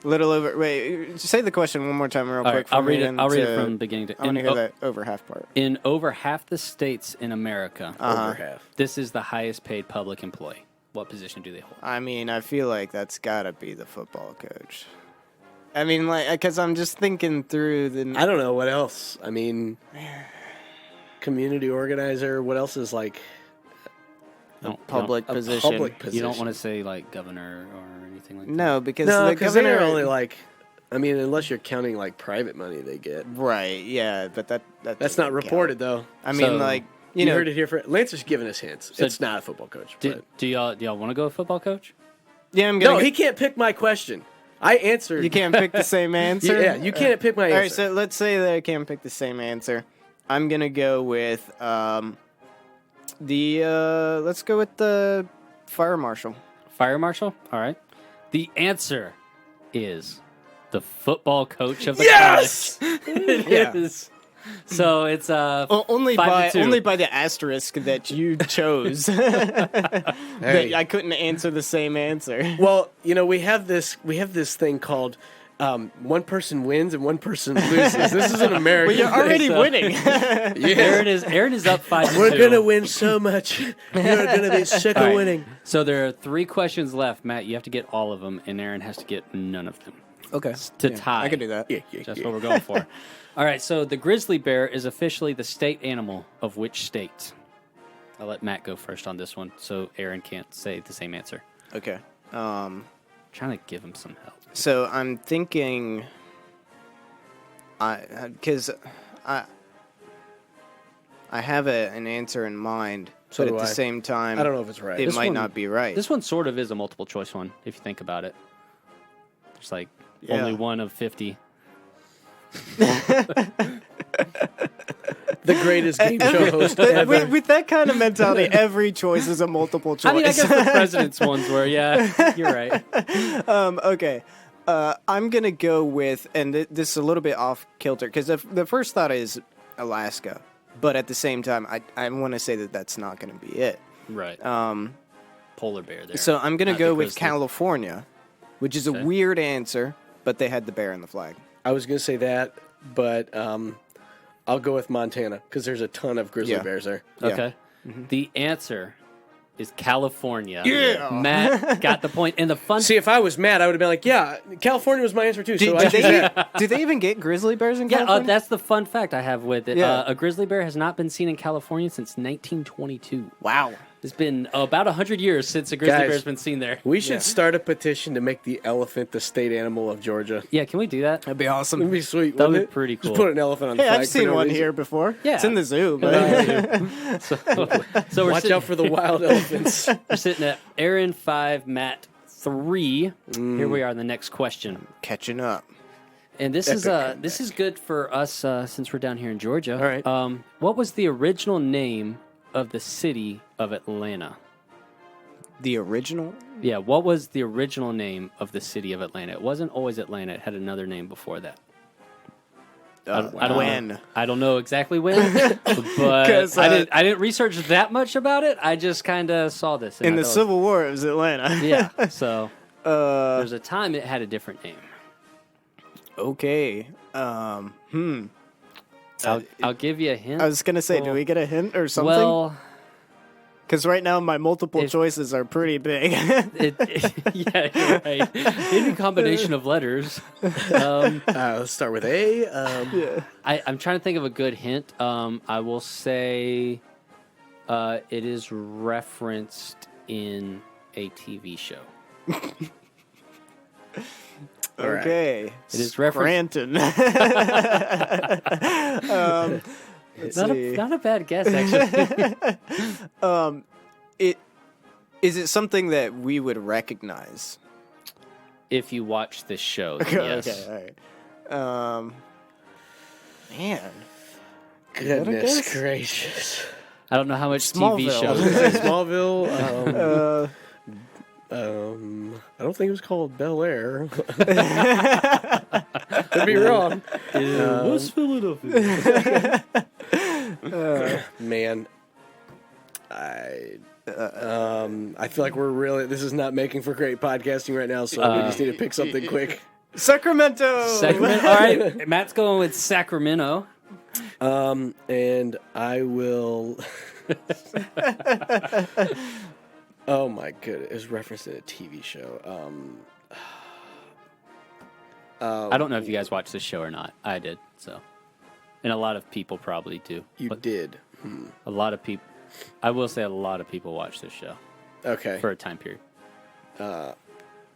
Little over. Wait, say the question one more time, real All quick. right, for I'll me read it. and I'll read it to- from beginning to I want to end. hear that over half part. In over half the states in America, Over half. this is the highest paid public employee. What position do they hold? I mean, I feel like that's gotta be the football coach. I mean, like, because I'm just thinking through the. I don't know what else. I mean, community organizer. What else is like public a position. public position? You don't want to say like governor or anything like that. No, because No, the because they're governor only like. I mean, unless you're counting like private money they get. right. Yeah, but that That's doesn't not count. reported though. I mean, So, like You know, heard it here for Lance is giving us hints. So- It's not a football coach. But. Do y'all want to go with football coach? Yeah, I'm gonna. No, he can't pick my question. I answered. You can't pick the same answer. Yeah, you can't pick my answer. All right, so let's say that I can't pick the same answer. I'm gonna go with let's go with the fire marshal. Fire marshal? All right. The answer is the football coach of the Yes! college. It Yeah. is. So it's Only 5-2. by the asterisk that you chose. That I couldn't answer the same answer. Well, you know, we have this thing called one person wins and one person loses. This is an American. But you're already So- winning. Aaron is up 5-2. We're gonna win so much. You're gonna be sick All of right. winning. So there are 3 questions left, Matt. You have to get all of them, and Aaron has to get none of them Okay. to tie. I can do that. Yeah. That's what we're going for. All right, so the grizzly bear is officially the state animal of which state? I'll let Matt go first on this one, so Aaron can't say the same answer. Okay. Trying to give him some help. So I'm thinking, because I have an answer in mind, So but do at the I. same time, I don't know if it's right. it This might one- not be right. This one sort of is a multiple choice one, if you think about it. There's like only one of 50. The greatest game show host ever. with that kind of mentality, every choice is a multiple choice. I mean, I guess the president's ones were, yeah, you're right. Okay. I'm going to go with, and this is a little bit off kilter, because the first thought is Alaska. But at the same time, I want to say that that's not going to be it. Right. Polar bear there. So I'm going to Not go the with grizzly. California, which is a Okay. weird answer, but they had the bear in the flag. I was gonna say that, but I'll go with Montana because there's a ton of grizzly Yeah. bears there. Yeah. Okay. The answer is California. Yeah. Matt got the point. And the fun See, if I was mad, I would have been like, "Yeah, California was my answer too." So I choose that. Do they even get grizzly bears in Yeah, California? that's the fun fact I have with it. Yeah. A grizzly bear has not been seen in California since 1922. Wow. It's been about 100 years since a grizzly Guys, bear has been seen there. We should start a petition to make the elephant the state animal of Georgia. Yeah, can we do that? That'd be awesome. It'd be sweet. That would wouldn't be it? pretty cool. Just put an elephant on the Hey, flag. I've for seen no one reason. here before. Yeah. It's in the zoo, but So we're Watch sitting, out for the wild elephants. we're sitting at Aaron 5, Matt 3. Here we are, the next question. catching up. And this is good for us since we're down here in Georgia. All right. What was the original name of the city of Atlanta? The original? Yeah, what was the original name of the city of Atlanta? It wasn't always Atlanta. It had another name before that. I don't when? know. I don't know exactly when, but 'Cause, I didn't research that much about it. I just kind of saw this. and In I the thought- Civil War, it was Atlanta. Yeah, so There's there's a time it had a different name. okay. I'll give you a hint. I was gonna say, do Well- we get a hint or something? Well, Because right now my multiple If- choices are pretty big. yeah, you're right. Maybe a combination of letters. Let's start with A. I'm trying to think of a good hint. I will say it is referenced in a TV show. Okay. It is referenced. Scranton. Let's Not see. a bad guess, actually. Is it something that we would recognize? If you watch this show, then yes. Okay, all right. Man. Goodness guess? gracious. I don't know how much TV Smallville. shows. Smallville. I don't think it was called Bel Air. Could be wrong. What's Philadelphia? Man, I feel like this is not making for great podcasting right now, so we just need to pick something quick. Sacramento. Sacramento. All right, Matt's going with Sacramento. And I will. Oh my goodness, it was referenced in a TV show. I don't know if you guys watch this show or not. I did, so. And a lot of people probably do. You But did. A lot of people. I will say a lot of people watch this show Okay. for a time period.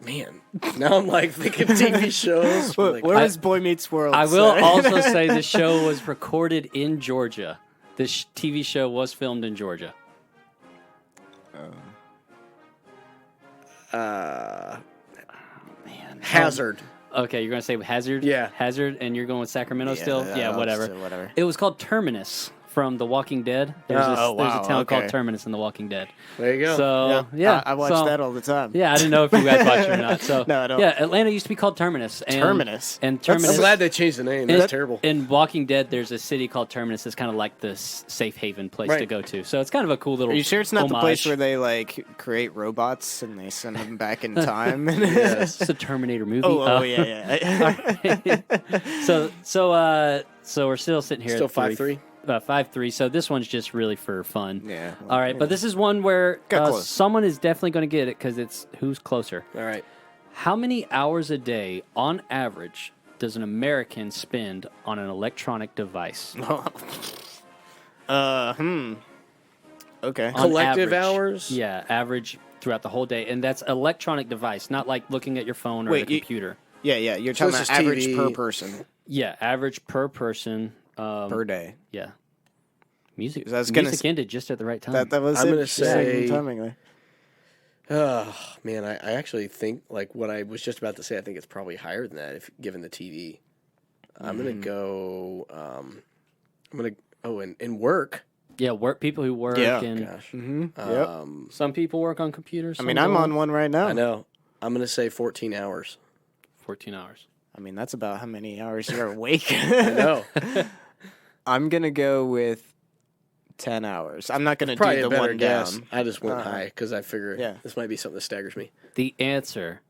Man, now I'm like thinking TV shows. Where Like, was Boy Meets World? I will say? also say the show was recorded in Georgia. This TV show was filmed in Georgia. Man, Man. Hazard. Okay, you're going to say Hazard? Yeah. Hazard, and you're going with Sacramento still? Yeah, whatever. Whatever. It was called Terminus from The Walking Dead. There's Oh, there's wow, a town okay. called Terminus in The Walking Dead. There you go. So, yeah. I watch that all the time. Yeah, I didn't know if you guys watch it or not. So, No, I don't. Yeah, Atlanta used to be called Terminus. And, Terminus? And I'm Terminus. glad they changed the name. That's terrible. In Walking Dead, there's a city called Terminus. It's kind of like this safe haven place Right. to go to. So it's kind of a cool little. Are you sure it's not the place homage. where they like create robots and they send them back in time? Yes. It's a Terminator movie. yeah. So we're still sitting here. Still at 5-3? 5-3. So this one's just really for fun. Yeah. All right, but this is one where Got close. someone is definitely going to get it because it's who's closer. All right. How many hours a day, on average, does an American spend on an electronic device? Okay. On Collective average. hours? Yeah, average throughout the whole day, and that's electronic device, not like looking at your phone or Wait, the computer. Yeah. You're So talking this about is average TV. per person Yeah, average per person. per day. Yeah. Music. I was gonna Music ended just at the right time. That was I'm it. gonna say- timing there. Oh, man, I actually think, like, what I was just about to say, I think it's probably higher than that, if given the TV. I'm going to go, and work. yeah, work. People who work, Yeah. and Gosh. Yep. some people work on computers. I mean, some I'm don't. on one right now. I know. I'm going to say 14 hours. 14 hours. I mean, that's about how many hours you're awake. I know. I'm gonna go with 10 hours. I'm not gonna Probably do a the better one guess. down. I just went high because I figure Yeah. this might be something that staggers me. The answer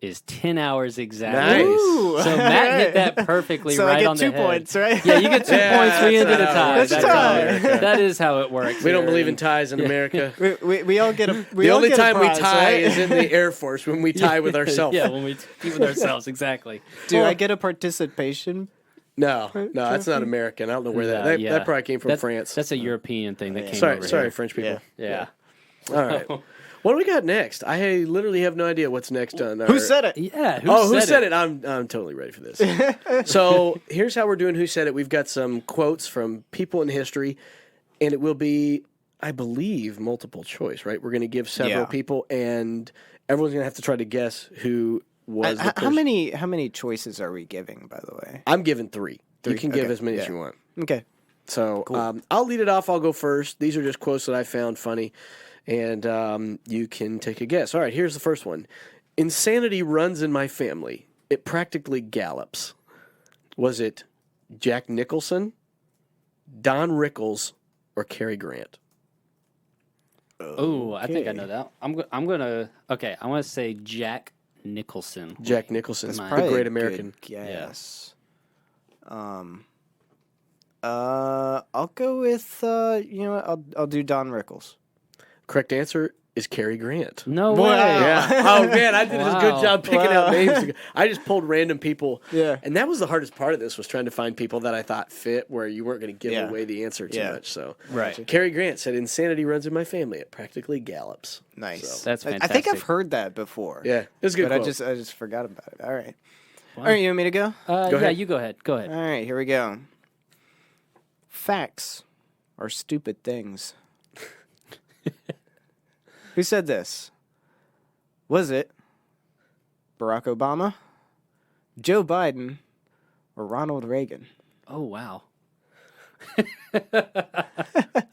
is 10 hours exactly. Nice. Ooh. So Matt hit that perfectly So right I get on the 2 head. points, right? Yeah, you get 2 Yeah, points. We that's ended a not how tie. it works. That's in a tie. America. That is how it works. We don't here. believe in ties in America. We all get a. We The all only get a time we prize, tie right? is in the Air Force when we tie with ourselves. Yeah, when we keep with ourselves, exactly. Do I get a participation? No, that's not American. I don't know where that. Yeah. That probably came from That's- France. That's a European thing that came sorry, over sorry, here. French people. Yeah. Yeah. All right. What do we got next? I literally have no idea what's next on. Who said it? Yeah. Who said it? I'm totally ready for this. So here's how we're doing. Who said it? We've got some quotes from people in history, and it will be, I believe, multiple choice. Right? We're going to give several Yeah. people, and everyone's going to have to try to guess who was the How person. many choices are we giving, by the way? I'm giving three. You Three, can give okay, as many as yeah. you want. Okay. So I'll lead it off. I'll go first. These are just quotes that I found funny, and you can take a guess. All right, here's the first one. Insanity runs in my family. It practically gallops. Was it Jack Nicholson, Don Rickles, or Cary Grant? Oh, I think I know that. I'm gonna. Okay, I want to say Jack Nicholson. Jack Nicholson, the Probably great a American. good guess. I'll go with you know what, I'll do Don Rickles. Correct answer is Cary Grant. No Wow. way. Yeah. Oh man, I did a good Wow. job picking out names. I just pulled random people. Yeah. And that was the hardest part of this, was trying to find people that I thought fit where you weren't going to give Yeah. away the answer too Yeah. much. So Right. Cary Grant said, "Insanity runs in my family. It practically gallops." Nice. So, That's I think fantastic. I've heard that before. yeah, it was a good. But quote. I just forgot about it. All right. All right, you want me to go? Go Yeah, ahead. you go ahead. Go ahead. All right, here we go. Facts are stupid things. Who said this? Was it Barack Obama, Joe Biden, or Ronald Reagan? Oh wow.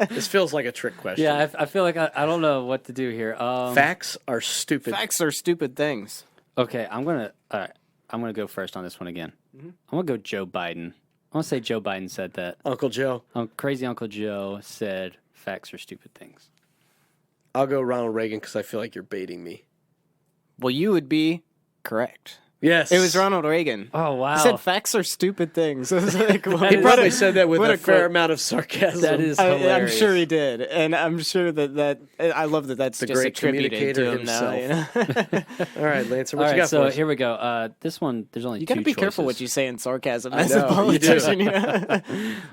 This feels like a trick question. Yeah, I feel like I don't know what to do here. Facts are stupid. Facts are stupid things. Okay, I'm gonna go first on this one again. I'm gonna go Joe Biden. I want to say Joe Biden said that. Uncle Joe. Crazy Uncle Joe said facts are stupid things. I'll go Ronald Reagan because I feel like you're baiting me. Well, you would be correct. Yes. It was Ronald Reagan. Oh wow, He said facts are stupid things. I was like, He probably said that with what a a fair quote. amount of sarcasm. that is I'm hilarious. sure he did, and I'm sure that I love that that's The just great attributed to communicator him now. You know? All right, Lancer, All what right, you got so for us? here we go. This one, there's only You two got to be careful what choices. you say in sarcasm I as know, a you politician. do. You know?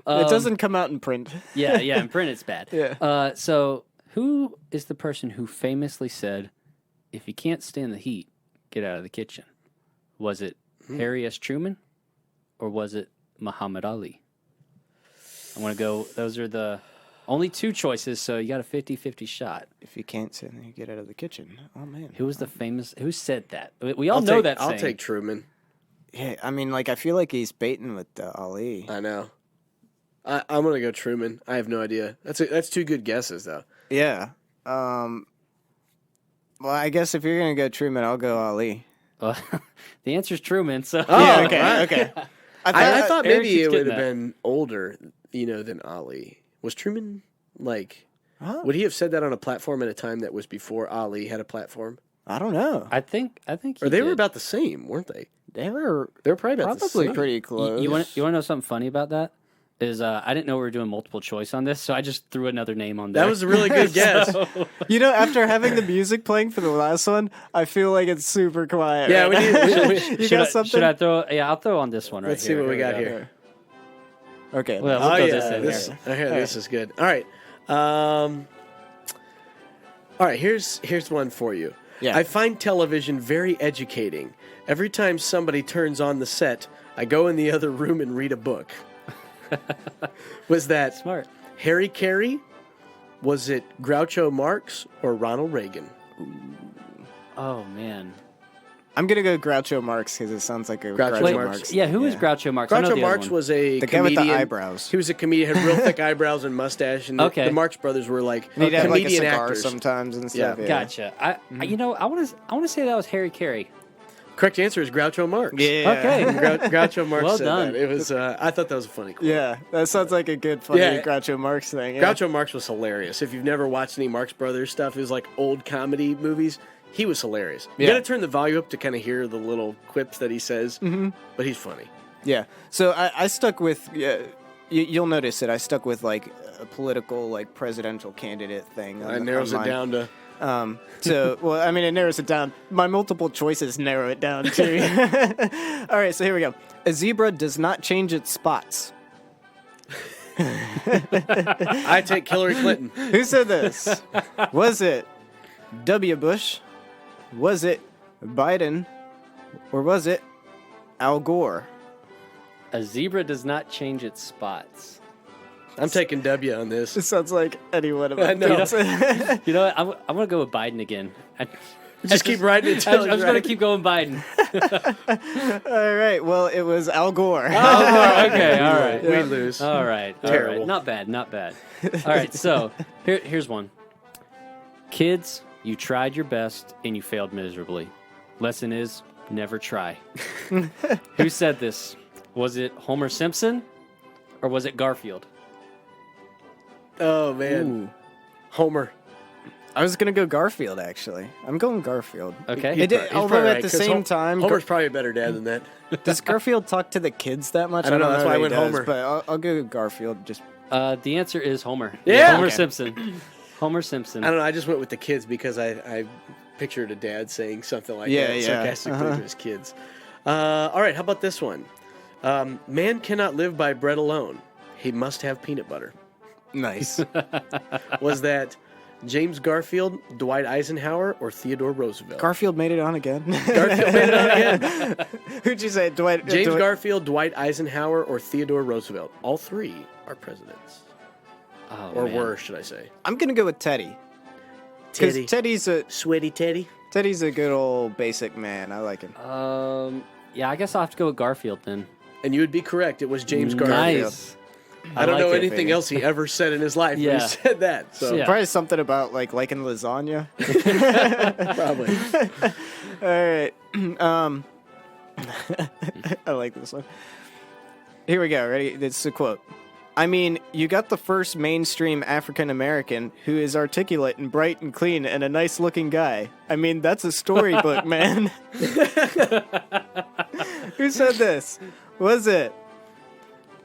It doesn't come out in print. Yeah, in print it's bad. Yeah. So who is the person who famously said, "If you can't stand the heat, get out of the kitchen"? Was it Harry S. Truman, or was it Muhammad Ali? I'm gonna go. Those are the only two choices, so you got a 50-50 shot. If you can't sit there, you get out of the kitchen. Oh man. Who was the famous? Who said that? We all I'll know take, that. I'll saying. take Truman. Yeah, I mean, like I feel like he's baiting with Ali. I know. I'm going to go Truman. I have no idea. That's two good guesses, though. Yeah. Well, I guess if you're gonna go Truman, I'll go Ali. The answer's Truman. So Yeah. Okay. right. Okay. I thought Eric maybe keeps it would getting have that. been older, than Ali. Was Truman, Huh? would he have said that on a platform at a time that was before Ali had a platform? I don't know. I think. Or they were did. about the same, weren't they? They were They were probably about the probably same. pretty You, close. you want to know something funny about that? Is I didn't know we were doing multiple choice on this, so I just threw another name on there. That was a really good guess. You know, after having the music playing for the last one, I feel like it's super quiet. Yeah, right we now. need- You should got I, something? Should I throw? Yeah, I'll throw on this one right Let's see here. what we got go. here. Okay. Well, we'll Oh throw yeah, this in this, there. this is good. All right, all right. Here's one for you. Yeah. I find television very educating. Every time somebody turns on the set, I go in the other room and read a book. Was that Smart. Harry Carey? Was it Groucho Marx or Ronald Reagan? Oh man. I'm gonna go Groucho Marx because it sounds like a Groucho Groucho Marx. Marx. Yeah, who was Groucho Marx? I know Groucho the Marx other one. was a The guy with comedian. the eyebrows. He was a comedian, had real thick eyebrows and mustache, and Okay. the Marx Brothers were like And he'd have like a comedian cigar actors. sometimes and stuff. Yeah. Yeah. Gotcha. I want to say that was Harry Carey. Correct answer is Groucho Marx. Yeah. Okay. Groucho Marx Well said done. that. It was. I thought that was a funny quote. Yeah, that sounds like a good funny Yeah. Groucho Marx thing. Yeah. Groucho Marx was hilarious. If you've never watched any Marx Brothers stuff, it was like old comedy movies. He was hilarious. You Yeah. gotta turn the volume up to kind of hear the little quips that he says, but he's funny. Yeah. So I stuck with. You'll notice it. I stuck with like a political, like presidential candidate thing. That narrows it down to. So, well, I mean, it narrows it down. My multiple choices narrow it down too. All right, so here we go. A zebra does not change its spots. I take Hillary Clinton. Who said this? Was it W. Bush? Was it Biden? Or was it Al Gore? A zebra does not change its spots. I'm taking W on this. This sounds like any one of I them. know. You know what? I'm going to go with Biden again. Just keep writing it. I'm Till just going to keep going Biden. All right, well, it was Al Gore. Okay, all right. We lose. All right. All Terrible. right. Not bad. Not bad. All right. So here's one. Kids, you tried your best and you failed miserably. Lesson is never try. Who said this? Was it Homer Simpson or was it Garfield? Oh man, Ooh. Homer. I was going to go Garfield, actually. I'm going Garfield. Okay. It did, He's although probably at right, the 'cause same time, Homer's probably a better dad than that. does Garfield talk to the kids that much? I don't know, that's if why I he went does, Homer. But I'll go Garfield. Just The answer is Homer. Yeah. Homer Okay. Simpson. Homer Simpson. I don't know. I just went with the kids because I pictured a dad saying something like Yeah, that yeah. sarcastically to his kids. All right, how about this one? Man cannot live by bread alone. He must have peanut butter. nice. Was that James Garfield, Dwight Eisenhower, or Theodore Roosevelt? Garfield made it on again. Garfield made it on again. Who'd you say? Dwight? James Dwight- Garfield, Dwight Eisenhower, or Theodore Roosevelt. All three are presidents. Oh, Or man. were, should I say. I'm gonna go with Teddy. Teddy. Because Sweaty Teddy. Teddy's a good old basic man. I like him. Yeah, I guess I'll have to go with Garfield then. And you would be correct. It was James Garfield. Nice. I don't like know it, anything baby. else he ever said in his life. But Yeah. he said that. So Yeah. Probably something about like liking lasagna. probably. All right. I like this one. Here we go. Ready? It's a quote. I mean, you got the first mainstream African American who is articulate and bright and clean and a nice looking guy. I mean, that's a storybook, man. Who said this? Was it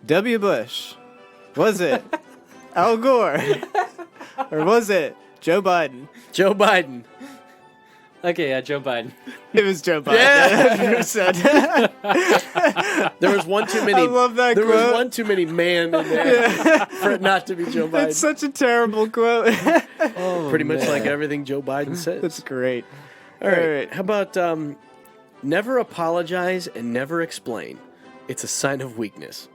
W. Bush? Was it Al Gore? Or was it Joe Biden? Joe Biden. Okay, yeah, Joe Biden. It was Joe Biden. Yeah. 100%. There was one too many. I love that There was quote. one too many man in there for it not to be Joe Biden. It's such a terrible quote. Pretty much like everything Joe Biden says. That's great. All right. How about never apologize and never explain? It's a sign of weakness.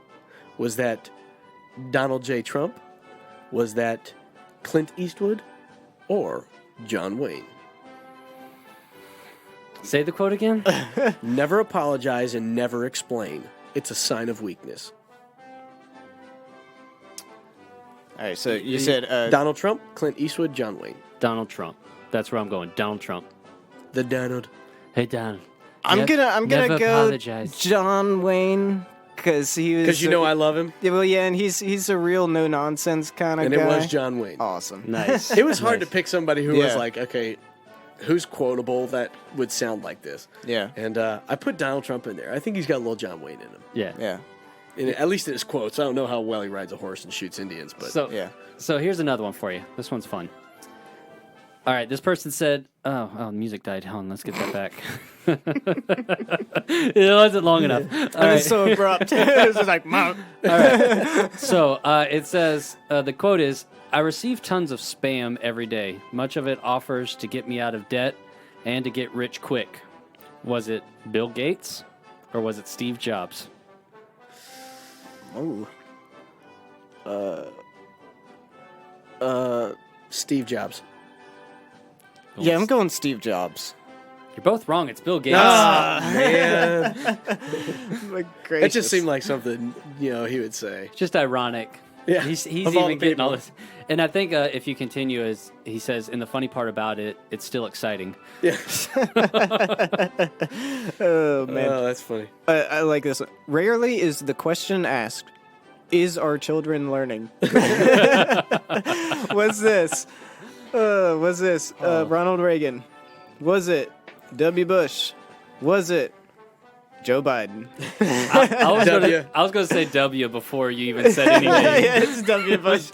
Was that Donald J. Trump? Was that Clint Eastwood? Or John Wayne? Say the quote again. Never apologize and never explain. It's a sign of weakness. All right, so you said Donald Trump, Clint Eastwood, John Wayne. Donald Trump. That's where I'm going. Donald Trump. The Donald. Hey, Donald. I'm gonna never go apologize. John Wayne because he was Because you know I love him. yeah, well, yeah, and he's a real no nonsense kind of And guy. it was John Wayne. Awesome. Nice. It was hard to pick somebody who was Yeah. like, okay, who's quotable that would sound like this? Yeah, And I put Donald Trump in there. I think he's got a little John Wayne in him. Yeah. yeah, At least in his quotes. I don't know how well he rides a horse and shoots Indians, but So, yeah. So here's another one for you. This one's fun. All right, this person said, "Oh, the music died. Hold on, let's get that back." It wasn't long enough. All It right. was so abrupt. It was just like, "Mom." So it says, the quote is, "I receive tons of spam every day. Much of it offers to get me out of debt and to get rich quick." Was it Bill Gates or was it Steve Jobs? Ooh. Steve Jobs. Yeah, I'm going Steve Jobs. You're both wrong. It's Bill Gates. Man. Like, It just seemed like something, he would say. Just ironic. Yeah, He's of all even the getting all people. this. And I think if you continue, as he says, and the funny part about it, it's still exciting. Yeah. Oh man, Oh, that's funny. I like this one. Rarely is the question asked, "Is our children learning?" Was this? Ronald Reagan? Was it W. Bush? Was it Joe Biden? I was W. going to say W before you even said anything. Yeah, it's W. Bush.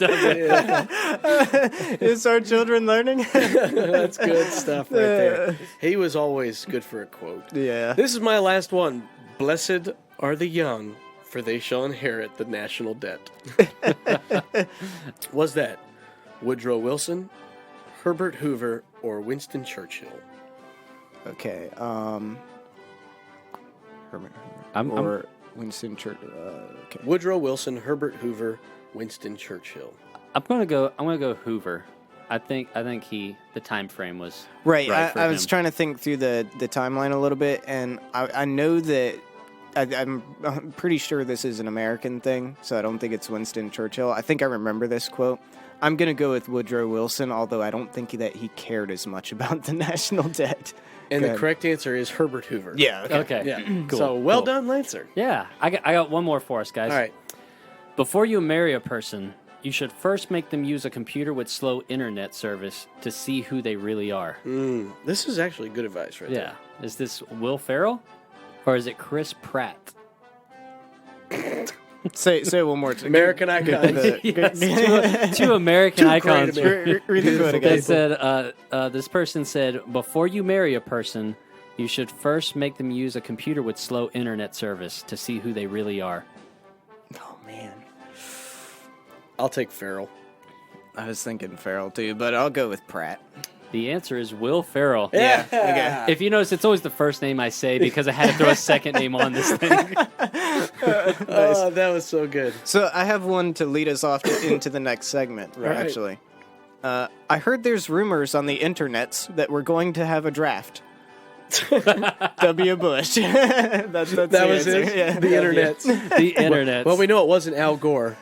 Is our children learning? That's good stuff right there. He was always good for a quote. Yeah. This is my last one. Blessed are the young, for they shall inherit the national debt. Was that Woodrow Wilson, Herbert Hoover, or Winston Churchill? Okay. Herman I'm- or Winston Churchill. Okay. Woodrow Wilson, Herbert Hoover, Winston Churchill. I'm gonna go Hoover. I think the time frame was Right. for I was him. trying to think through the timeline a little bit, and I know that I'm pretty sure this is an American thing, so I don't think it's Winston Churchill. I think I remember this quote. I'm going to go with Woodrow Wilson, although I don't think that he cared as much about the national debt. And Go the ahead. correct answer is Herbert Hoover. Yeah. Okay. Yeah. Cool. So well Cool. done, Lancer. Yeah, I got one more for us, guys. All right. Before you marry a person, you should first make them use a computer with slow internet service to see who they really are. This is actually good advice right Yeah. Is this Will Ferrell or is it Chris Pratt? Say it one more time. American icons. Yes, two American icons. great Read the quote They again. said, this person said, before you marry a person, you should first make them use a computer with slow internet service to see who they really are. Oh, man. I'll take Farrell. I was thinking Farrell, too, but I'll go with Pratt. The answer is Will Ferrell. Yeah. Okay. If you notice, it's always the first name I say because I had to throw a second name on this thing. Oh, that was so good. So I have one to lead us off into the next segment, Right. actually. I heard there's rumors on the internets that we're going to have a draft. W. Bush. that's That the was answer. it. Yeah. The internet. The internet. Well, we know it wasn't Al Gore.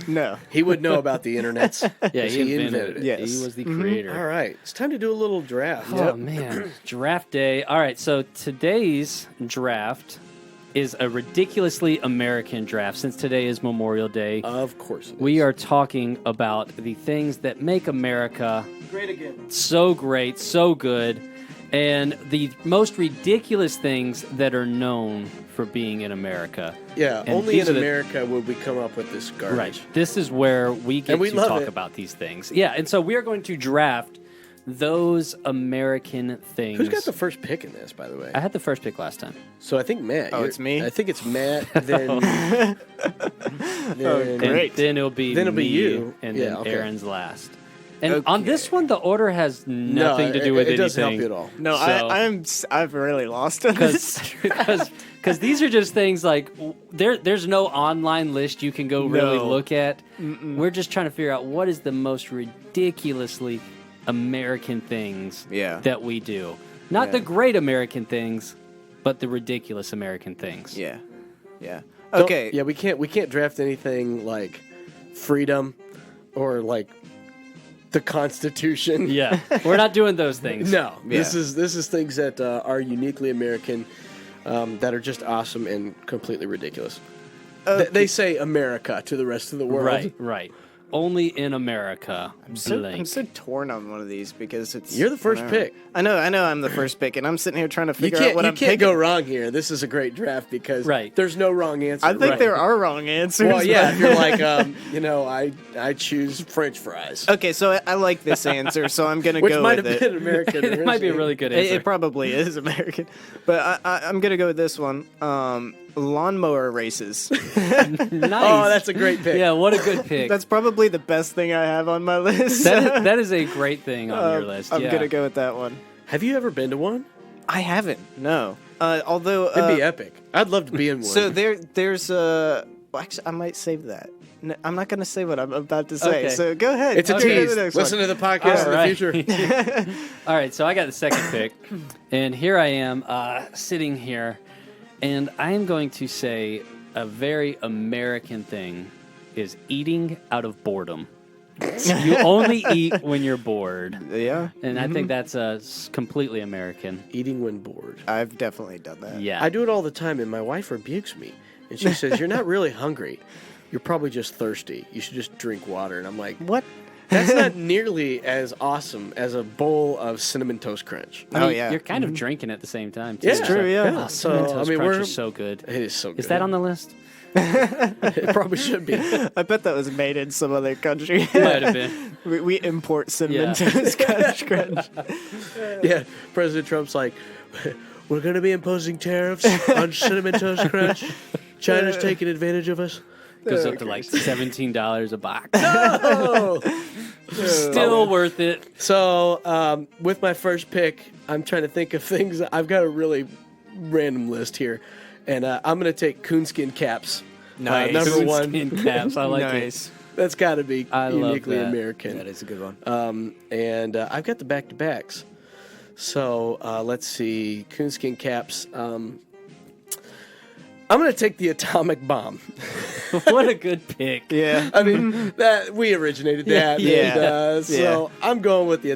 No. He would know about the internets. Yeah, 'cause he invented it. Yes. He was the creator. All right, it's time to do a little draft. Oh man, draft day. All right, so today's draft is a ridiculously American draft. Since today is Memorial Day, Of course. it we is. are talking about the things that make America great again. so great, so good, and the most ridiculous things that are known for being in America. Yeah, And only in these are the- America would we come up with this garbage. Right. This is where we get And we to love talk it. about these things. Yeah, and so we are going to draft those American things. Who's got the first pick in this, by the way? I had the first pick last time. So I think Matt. Oh, you're- it's me? I think it's Matt. Then, then Great. And then it'll be Then it'll be me, you. and Yeah, then okay. Aaron's last. And Okay. on this one, the order has No, nothing to do with it anything. doesn't help you at all. No, So- I've really lost on this. Because these are just things like there's no online list you can go really No. look at. We're just trying to figure out what is the most ridiculously American things Yeah. that we do. Not Yeah. the great American things, but the ridiculous American things. Yeah. Yeah. Don't- Okay. Yeah, we can't draft anything like freedom or like the Constitution. Yeah, we're not doing those things. No, this Yeah. is things that are uniquely American, that are just awesome and completely ridiculous. They say America to the rest of the world. Right, right. Only in America. I'm blank. so torn on one of these because it's. You're the first I don't know. pick. I know I'm the first pick, and I'm sitting here trying to You figure out what can't I'm picking. go wrong here. This is a great draft because Right. there's no wrong answer. I think Right. there are wrong answers. Well, yeah, but- if you're like, I choose French fries, Okay, so I like this answer, so I'm gonna which go might with have it. been American. It might be a really good answer. It probably is American, but I'm gonna go with this one. Lawnmower races. Nice. Oh, that's a great pick. Yeah, what a good pick. That's probably the best thing I have on my list. that is a great thing on your list. I'm yeah. gonna go with that one. Have you ever been to one? I haven't. No. Although It'd be epic. I'd love to be in one. so there's well, actually, I might save that. No, I'm not gonna say what I'm about to say. Okay. So go ahead. it's a Okay, tease. the next Listen one. to the podcast All right. in the future. All right, so I got the second pick, and here I am sitting here, and I am going to say a very American thing is eating out of boredom. You only eat when you're bored, Yeah, and I think that's completely American. Eating when bored. I've definitely done that. Yeah, I do it all the time, and my wife rebukes me, and she says, "You're not really hungry. You're probably just thirsty. You should just drink water." And I'm like, What? that's not nearly as awesome as a bowl of Cinnamon Toast Crunch. Oh yeah. you're kind of drinking at the same time. Too. Yeah. It's true, yeah. Oh, Cinnamon Toast Crunch we're is so good. It is so good. Is that on the list? It probably should be. I bet that was made in some other country. Might have been. we import cinnamon Yeah. toast crunch. Yeah, President Trump's like, we're going to be imposing tariffs on Cinnamon Toast Crunch. China's taking advantage of us. Goes up to like $17 a box. Oh! Still worth it. So, with my first pick, I'm trying to think of things. I've got a really random list here, and I'm going to take coonskin caps. Nice. Number one. Coonskin caps. I like it. Nice. That's got to be I love uniquely that. American. That is a good one. And I've got the back-to-backs. So, let's see. Coonskin caps. I'm going to take the atomic bomb. What a good pick. Yeah. I mean, that we originated that. Yeah. And, so I'm going with the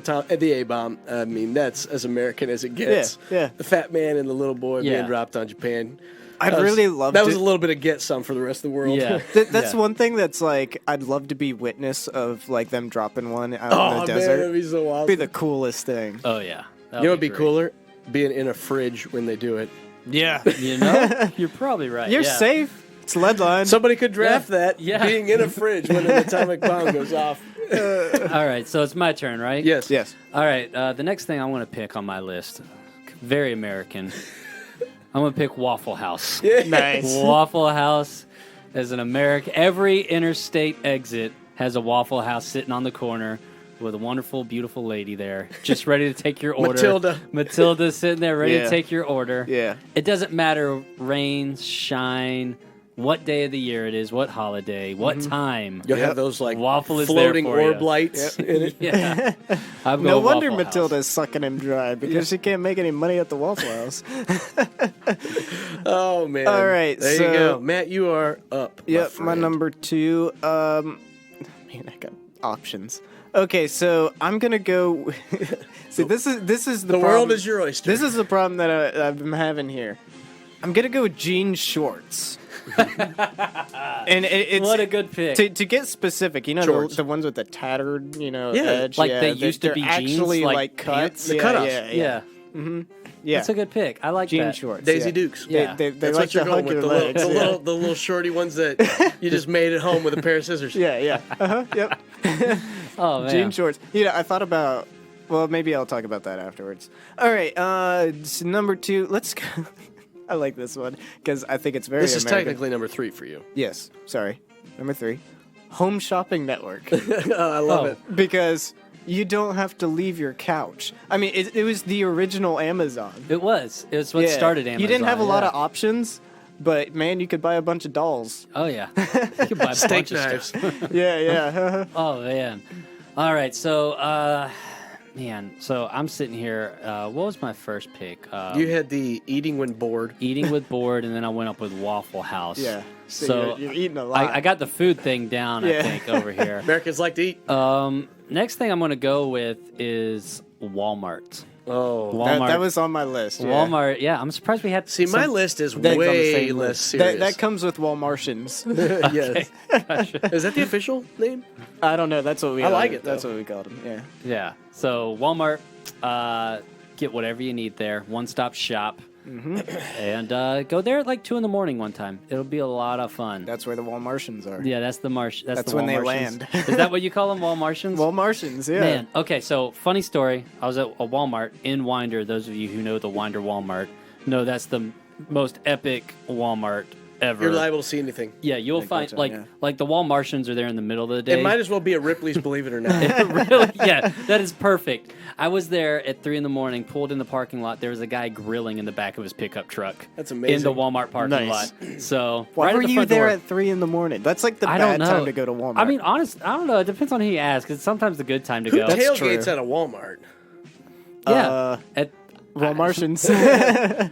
A bomb. I mean, that's as American as it gets. Yeah. The fat man and the little boy Yeah. being dropped on Japan. I'd That was- really love that to. was a little bit of get some for the rest of the world. Yeah. That's Yeah. one thing that's like I'd love to be witness of, like them dropping one out Oh, in the man, desert. that'd be so awesome. Be the coolest thing. Oh, yeah. You know what'd be cooler? Being in a fridge when they do it. Yeah. You know? You're probably right. You're yeah. safe. It's lead line. Somebody could draft that. Yeah. Being in a fridge when an atomic bomb goes off. All right, so it's my turn, right? Yes. Yes. All right, the next thing I want to pick on my list, very American. I'm going to pick Waffle House. Nice. Waffle House is an American. Every interstate exit has a Waffle House sitting on the corner with a wonderful, beautiful lady there, just ready to take your order. Matilda's sitting there ready Yeah. to take your order. Yeah. It doesn't matter rain, shine, what day of the year it is, what holiday, what time. You'll have those like Waffle is floating there for orb you. lights in it. Yeah. I'm No going wonder Waffle House. Matilda's sucking him dry because she can't make any money at the Waffle House. Oh man! All right, there so- you go, Matt. You are up. Yep, my friend. number 2. Man, I got options. Okay, so I'm gonna go. See, this is the The problem. world is your oyster. This is the problem that I'm having here. I'm gonna go with jean shorts. And it's What a good pick. to get specific. You know Shorts. the ones with the tattered, Yeah, edge. like yeah, they used to they're be jeans, actually like cut. pants? The yeah, cutoffs. Yeah, yeah. That's a good pick. I like jean that. shorts. Daisy yeah. Dukes. Yeah. They That's like what you're to going hug with. your legs. yeah. The little shorty ones that you just made at home with a pair of scissors. Yeah. Yep. Oh man. Jean shorts. I thought about. Well, maybe I'll talk about that afterwards. All right. So number 2. Let's go. I like this one because I think it's very. This is American. technically number 3 for you. Yes. Sorry. Number 3. Home Shopping Network. I love Oh. it. Because you don't have to leave your couch. I mean, it was the original Amazon. It was. It was what Yeah. started Amazon. You didn't have a lot yeah. of options, but man, you could buy a bunch of dolls. Oh yeah. You could buy a Steak bunch of knives. stuff. Yeah. Oh man. All right. So so I'm sitting here. What was my first pick? You had the eating when bored. Eating with board, and then I went up with Waffle House. Yeah. So you're eating a lot. I got the food thing down. Yeah. I think over here. Americans like to eat. Next thing I'm going to go with is Walmart. Oh. Walmart. that was on my list. yeah. Walmart. Yeah, I'm surprised we had. See, my some- list is That's on the way same less list. serious. That comes with Walmartians. Yes. Is that the official name? I don't know. That's what we. I like it, That's though. what we called them. Yeah. Yeah. So Walmart, get whatever you need there. One-stop shop. Mm-hmm. And go there at like 2 a.m. one time. It'll be a lot of fun. That's where the Walmartians are. Yeah, that's the marsh. That's That's the when they Walmartians. land. Is that what you call them, Walmartians? Walmartians, yeah. Man, okay, so funny story. I was at a Walmart in Winder. Those of you who know the Winder Walmart know that's the most epic Walmart ever. You're liable to see anything. Yeah, you'll I find gotcha, yeah. like the Walmartians are there in the middle of the day. It might as well be a Ripley's Believe It or Not. Really? Yeah, that is perfect. I was there at 3 a.m, pulled in the parking lot. There was a guy grilling in the back of his pickup truck. That's amazing. In the Walmart parking Nice. lot. So Why right were at the you front there door. at 3 a.m? That's like the I don't bad know. time to go to Walmart. I mean, honest, I don't know. It depends on who you ask. It's sometimes the good time to go. That's Tailgates true. at a Walmart. Yeah, at, Walmartians.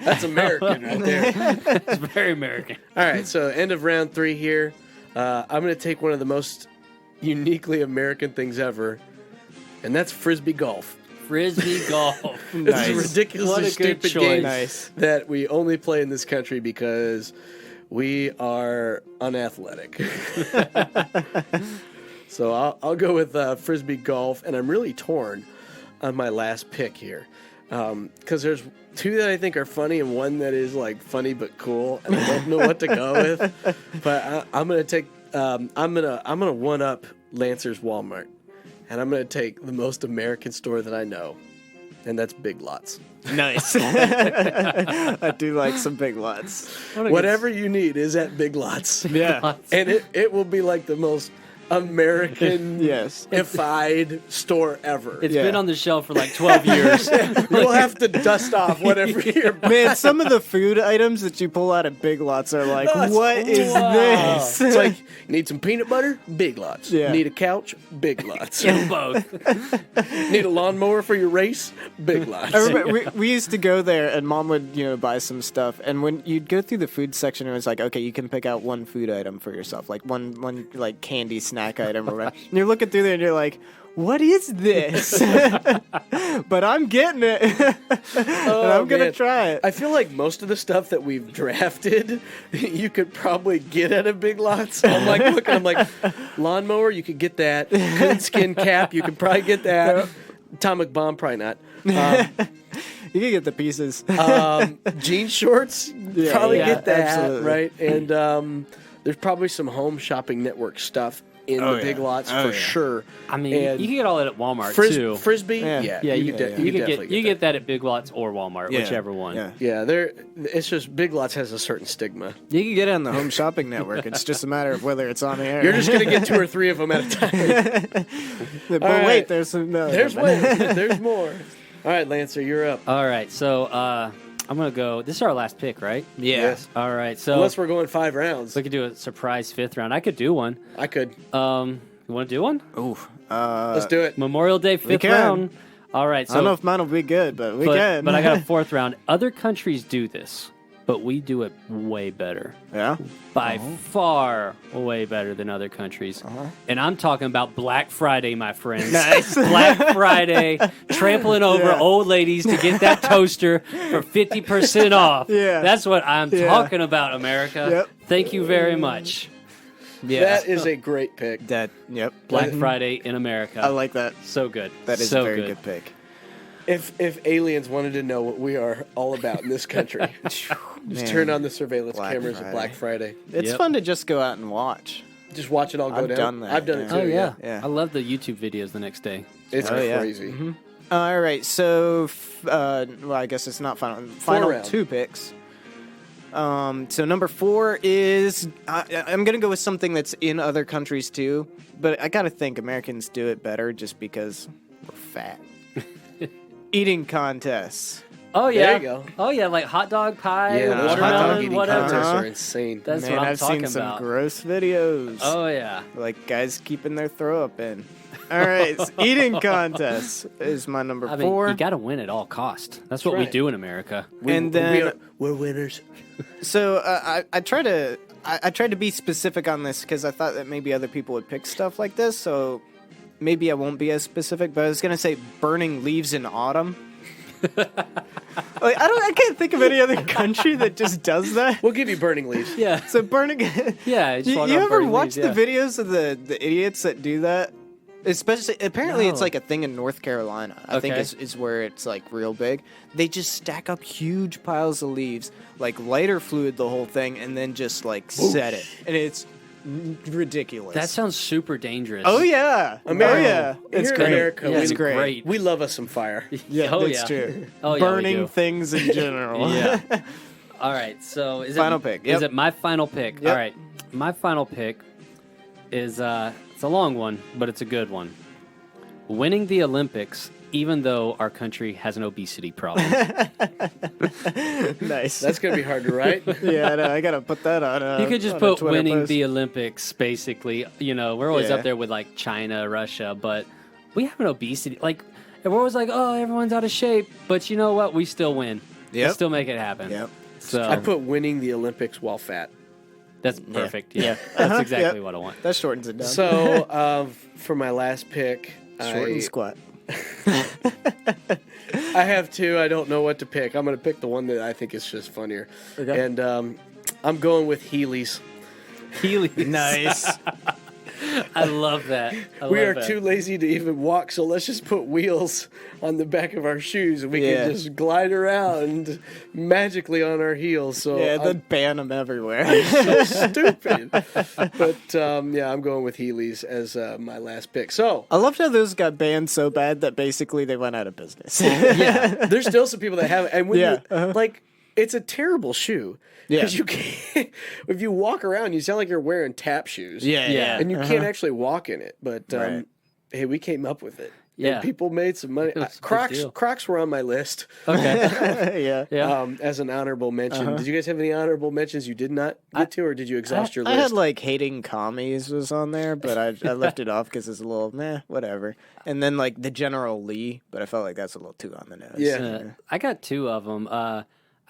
That's American right there. it's very American. All right, so end of round 3 here. I'm going to take one of the most uniquely American things ever, and that's Frisbee golf. Frisbee golf. This Nice. is a ridiculously What a good stupid choice. game Nice. that we only play in this country because we are unathletic. So I'll go with Frisbee golf, and I'm really torn on my last pick here. Because there's 2 that I think are funny and one that is like funny but cool, and I don't know what to go with. But I'm gonna take I'm gonna one up Lancer's Walmart, and I'm gonna take the most American store that I know, and that's Big Lots. Nice. I do like some Big Lots. Whatever you need is at Big Lots. Yeah. And it will be like the most American Yes. ified store ever. It's Yeah. been on the shelf for like 12 years. You'll have to dust off whatever you're Man, some of the food items that you pull out of Big Lots are like, what is this? It's like, you need some peanut butter? Big Lots. Yeah. Need a couch? Big Lots. Get both. Need a lawnmower for your race? Big Lots. I remember we used to go there, and Mom would buy some stuff. And when you'd go through the food section, it was like, okay, you can pick out one food item for yourself, like one like candy snack item or whatever. And you're looking through there, and you're like, what is this? But I'm getting it, and I'm gonna man. try it. I feel like most of the stuff that we've drafted, you could probably get at a Big Lots. I'm like looking, I'm like, lawnmower, you could get that. Coonskin cap, you could probably get that. Atomic bomb, probably not. You can get the pieces. Jean shorts, probably yeah, get that, absolutely. right? And there's probably some home shopping network stuff in Oh, the Big yeah. Lots Oh, for yeah. sure. I mean, And you can get all that at Walmart too. Frisbee, Yeah. Yeah, you you could can definitely get that at Big Lots or Walmart, Yeah. whichever one. Yeah. Yeah, it's just Big Lots has a certain stigma. You can get it on the Home Shopping Network. It's just a matter of whether it's on the air. You're just gonna get 2 or 3 of them at a time. But right. wait, there's some. No, There's no. way, there's more. All right, Lancer, you're up. All right, so I'm gonna go. This is our last pick, right? Yeah. Yes. All right. So Unless we're going 5 rounds. we could do a surprise 5th round. I could do one. I could. You want to do one? Ooh. Let's do it. Memorial Day 5th can. round. All right. So I don't know if mine will be good, but we can. But I got a 4th round. Other countries do this, but we do it way better. Yeah. By far way better than other countries. And I'm talking about Black Friday, my friends. Nice. Black Friday, trampling over Yeah. old ladies to get that toaster for 50% off. Yeah. That's what I'm Yeah. talking about, America. Yep. Thank you very much. That is a great pick. Yep. Black Friday in America. I like that. So good. That is so a very good pick. If aliens wanted to know what we are all about in this country, just Man. turn on the surveillance Black cameras Friday. at Black Friday. It's Yep. fun to just go out and watch. Just watch it all go I've down. done that, I've done it yeah. too. Oh, yeah. Yeah. I love the YouTube videos the next day. It's Oh, yeah. crazy. All right, so well, I guess it's not final round. 2 picks. So number 4 is I'm gonna go with something that's in other countries too, but I gotta think Americans do it better just because we're fat. Eating contests. Oh, yeah. There you go. Oh, yeah. Like hot dog pie, Yeah, those hot dog watermelon, eating whatever. contests Uh-huh. are insane. That's Man, what I'm I've talking seen some about. gross videos. Oh, yeah. Like guys keeping their throw up in. All right, so eating contests is my number I mean, 4. you got to win at all cost. That's what we right. do in America. And then we're winners. So I tried to be specific on this because I thought that maybe other people would pick stuff like this. So maybe I won't be as specific. But I was gonna say burning leaves in autumn. I can't think of any other country that just does that. We'll give you burning leaves. Yeah. So burning. Yeah. Just you walk you around ever burning watch leaves, the videos of the idiots that do that? Especially, apparently, it's No. like a thing in North Carolina. I think Okay. is where it's like real big. They just stack up huge piles of leaves, like lighter fluid the whole thing, and then just like set it, and it's ridiculous. That sounds super dangerous. Oh yeah, America. Oh yeah, it's Here in great. America, Yeah, it's it's great. great. We love us some fire. Yeah, Oh, that's yeah. true. Oh, yeah, we Burning do. things in general. Yeah. All right. So is Final it pick, Is yep. it my final pick? Yep. All right. My final pick is it's a long one, but it's a good one. Winning the Olympics, even though our country has an obesity problem. Nice. That's gonna be hard to write. yeah, I know, I gotta put that on. You could just on a put Twitter winning post. the Olympics, basically. You know, we're always Yeah. up there with like China, Russia, but we have an obesity. Like, and we're always like, oh, everyone's out of shape. But you know what? We still win. We Yep. still make it happen. Yep. So I put winning the Olympics while fat. that's perfect. Yeah. Yeah. That's exactly Yep. what I want. That shortens it down. So for my last pick, Short and squat. I have 2. I don't know what to pick. I'm going to pick the one that I think is just funnier. Okay. And I'm going with Heelys. Heelys. Nice. I love that. We are too lazy to even walk, so let's just put wheels on the back of our shoes and we Yeah. can just glide around magically on our heels. So Yeah, I'm then ban them everywhere. so stupid. But yeah, I'm going with Heelys as my last pick. So I loved how those got banned so bad that basically they went out of business. yeah, there's still some people that have, and when Yeah, you like, it's a terrible shoe. Yeah. Because you can't, if you walk around, you sound like you're wearing tap shoes. Yeah, Yeah. And you can't actually walk in it. But Right. hey, we came up with it. Yeah. And people made some money. was a big Crocs deal. Crocs were on my list Okay. yeah. Yeah. as an honorable mention. Did you guys have any honorable mentions you did not get to, or did you exhaust your I list? had like hating commies was on there, but I left it off because it's a little meh, whatever. And then like the General Lee, but I felt like that's a little too on the nose. Yeah. I got 2 of them.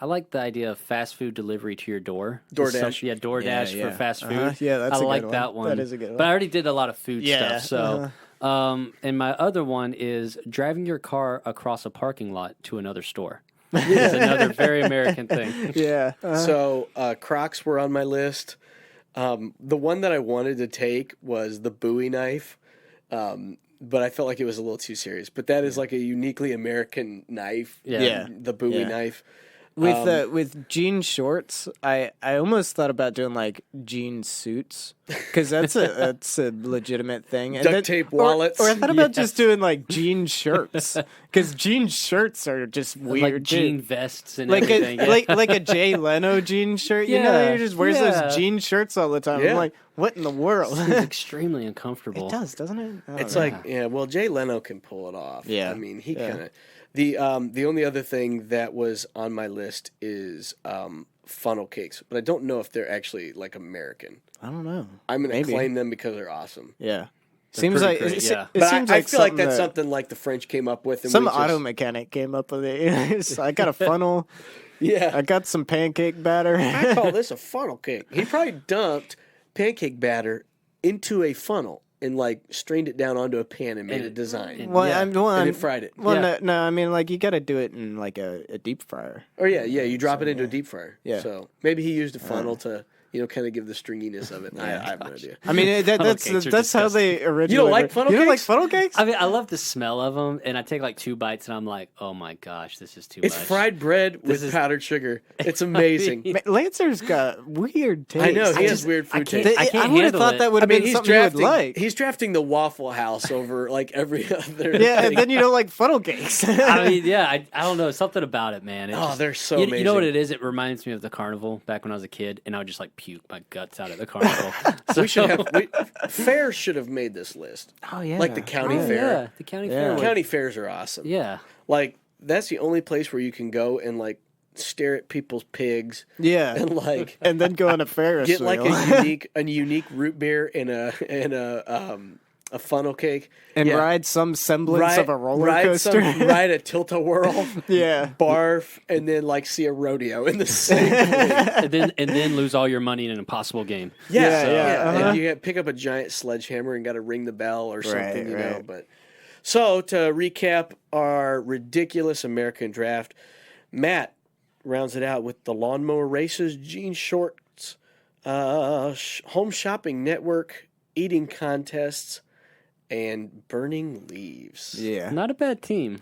I like the idea of fast food delivery to your door. DoorDash. Yeah, DoorDash Yeah, yeah. for fast food. Yeah, that's I a good like one. that one. That is a good one. But I already did a lot of food Yeah, stuff. So, and my other one is driving your car across a parking lot to another store. It's another very American thing. Yeah. So Crocs were on my list. The one that I wanted to take was the Bowie knife, but I felt like it was a little too serious. But that is like a uniquely American knife. Yeah. The Bowie Yeah. knife. With jean shorts, I almost thought about doing like jean suits because that's a legitimate thing. And Duct tape wallets. or I thought about Yes. just doing like jean shirts because jean shirts are just weird. Like too. jean vests and like everything. a, like a Jay Leno jean shirt. You know, Yeah, he just wears yeah. those jean shirts all the time. Yeah. I'm like, what in the world? It's extremely uncomfortable. It does, doesn't it? I don't It's know. like, yeah, well, Jay Leno can pull it off. Yeah. I mean, he Yeah. kind of. The only other thing that was on my list is funnel cakes, but I don't know if they're actually like American. I don't know. I'm going to Maybe. claim them because they're awesome. Yeah. Seems pretty like great, it, yeah. it But seems I like feel like that's that something like the French came up with. And some we just, auto mechanic came up with it. So I got a funnel. Yeah. I got some pancake batter. I call this a funnel cake. He probably dumped pancake batter into a funnel and like strained it down onto a pan and made a design. Well, Yeah. I'm, and then fried it. Well, Yeah. no, I mean, like, you got to do it in, like, a deep fryer. Or yeah, you drop it into a deep fryer. Yeah. So maybe he used a funnel to, kind of give the stringiness of it. I have no idea. I mean, that's cakes are how they originally... You don't like funnel You don't like cakes? funnel cakes? I mean, I love the smell of them, and I take like 2 bites, and I'm like, oh my gosh, this is too It's much. fried bread with is- powdered sugar. It's amazing. Lancer's got weird taste. I know, he I has just- weird I food can't- taste. I can't would have handle thought it. that would I have mean, been something you would like. he's drafting the Waffle House over like every other Yeah, thing. and then you don't like funnel cakes. I mean, yeah, I don't know, something about it, man. It Oh, just- they're so you, you know what amazing. it is? It reminds me of the carnival back when I was a kid, and I would just like puke my guts out at the carnival. We should have fairs should have made this list. Oh, yeah. Like the county Oh, fair. yeah, the county Yeah. fair. would- County fairs are awesome. Yeah. Like that's the only place where you can go and like stare at people's pigs Yeah. and like And then go on a Ferris get wheel. like a unique root beer and a funnel cake and Yeah. ride some semblance of a roller ride coaster. ride a tilt-a-whirl, Yeah. barf, and then like see a rodeo in the same place. and then lose all your money in an impossible game. Yeah, yeah, uh-huh. And you pick up a giant sledgehammer and got to ring the bell or something, you know. right. But so to recap our ridiculous American draft, Matt rounds it out with the lawnmower races, jean shorts, home shopping network, eating contests, and burning leaves. Yeah. Not a bad team.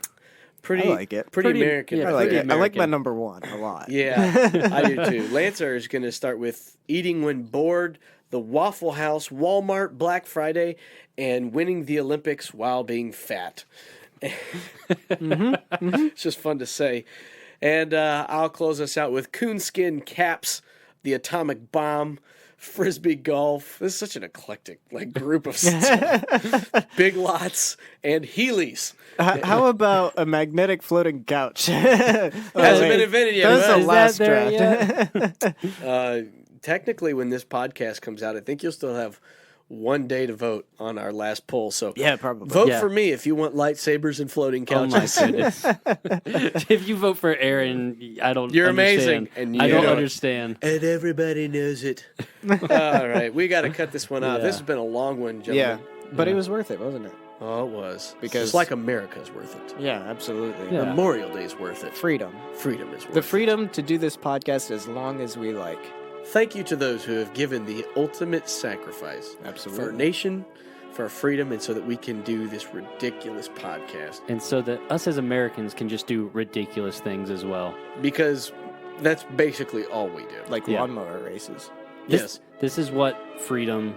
Pretty, I like it. Pretty Pretty- American. yeah, I like pretty it. I like my American. number one a lot. Yeah, I do too. Lancer is going to start with eating when bored, the Waffle House, Walmart, Black Friday, and winning the Olympics while being fat. It's just fun to say. And I'll close us out with coonskin caps, the atomic bomb, frisbee golf. This is such an eclectic group of stuff. Big Lots and Heelys. How about a magnetic floating couch? Hasn't been invented yet. That's but- the last there draft. Technically, when this podcast comes out, I think you'll still have one day to vote on our last poll. So Yeah, probably. vote Yeah. for me if you want lightsabers and floating Oh my couches. goodness! If you vote for Aaron, I don't. You're understand. amazing, and I you don't know it. understand. And everybody knows it. All right, we got to cut this one out. Yeah. This has been a long one, Yeah, gentlemen. but it was worth it, wasn't it? Oh, it was. Because- Just like America's worth it. Yeah, absolutely. Yeah. Memorial Day's worth it. Freedom. Freedom is worth The it. freedom to do this podcast as long as we like. Thank you to those who have given the ultimate sacrifice Absolutely. for our nation, for our freedom, and so that we can do this ridiculous podcast. And so that us as Americans can just do ridiculous things as well. Because that's basically all we do. Like Yeah. lawnmower races. Yes, This is what freedom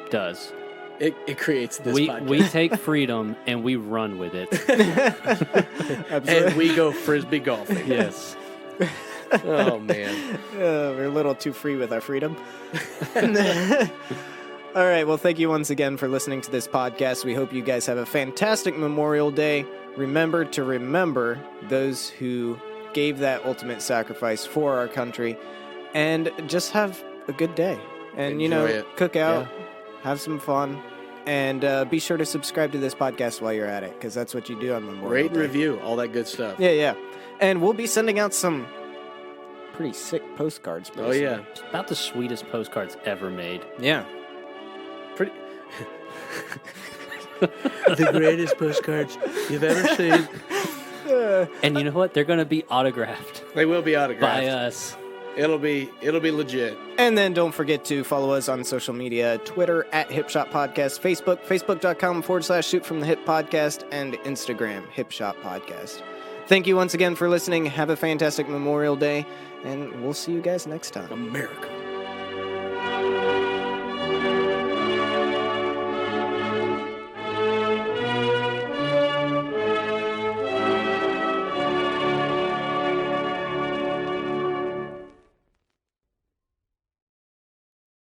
does. it creates this We podcast. take freedom and we run with it. And we go frisbee golfing. Yes. Oh, man. We're a little too free with our freedom. All right. Well, thank you once again for listening to this podcast. We hope you guys have a fantastic Memorial Day. Remember to remember those who gave that ultimate sacrifice for our country, and just have a good day. And, Enjoy it. cook out, have some fun, and be sure to subscribe to this podcast while you're at it, because that's what you do on Memorial Rate and Day. review, all that good stuff. Yeah. And we'll be sending out some pretty sick postcards. Oh, yeah. It's about the sweetest postcards ever made. Yeah. Pretty. The greatest postcards you've ever seen. And you know what? They're going to be autographed They will be autographed. by us. It'll be legit. And then don't forget to follow us on social media, Twitter at Hipshot Podcast, Facebook, facebook.com/Shoot From The Hip Podcast, and Instagram, Hipshot Podcast. Thank you once again for listening. Have a fantastic Memorial Day, and we'll see you guys next time. America.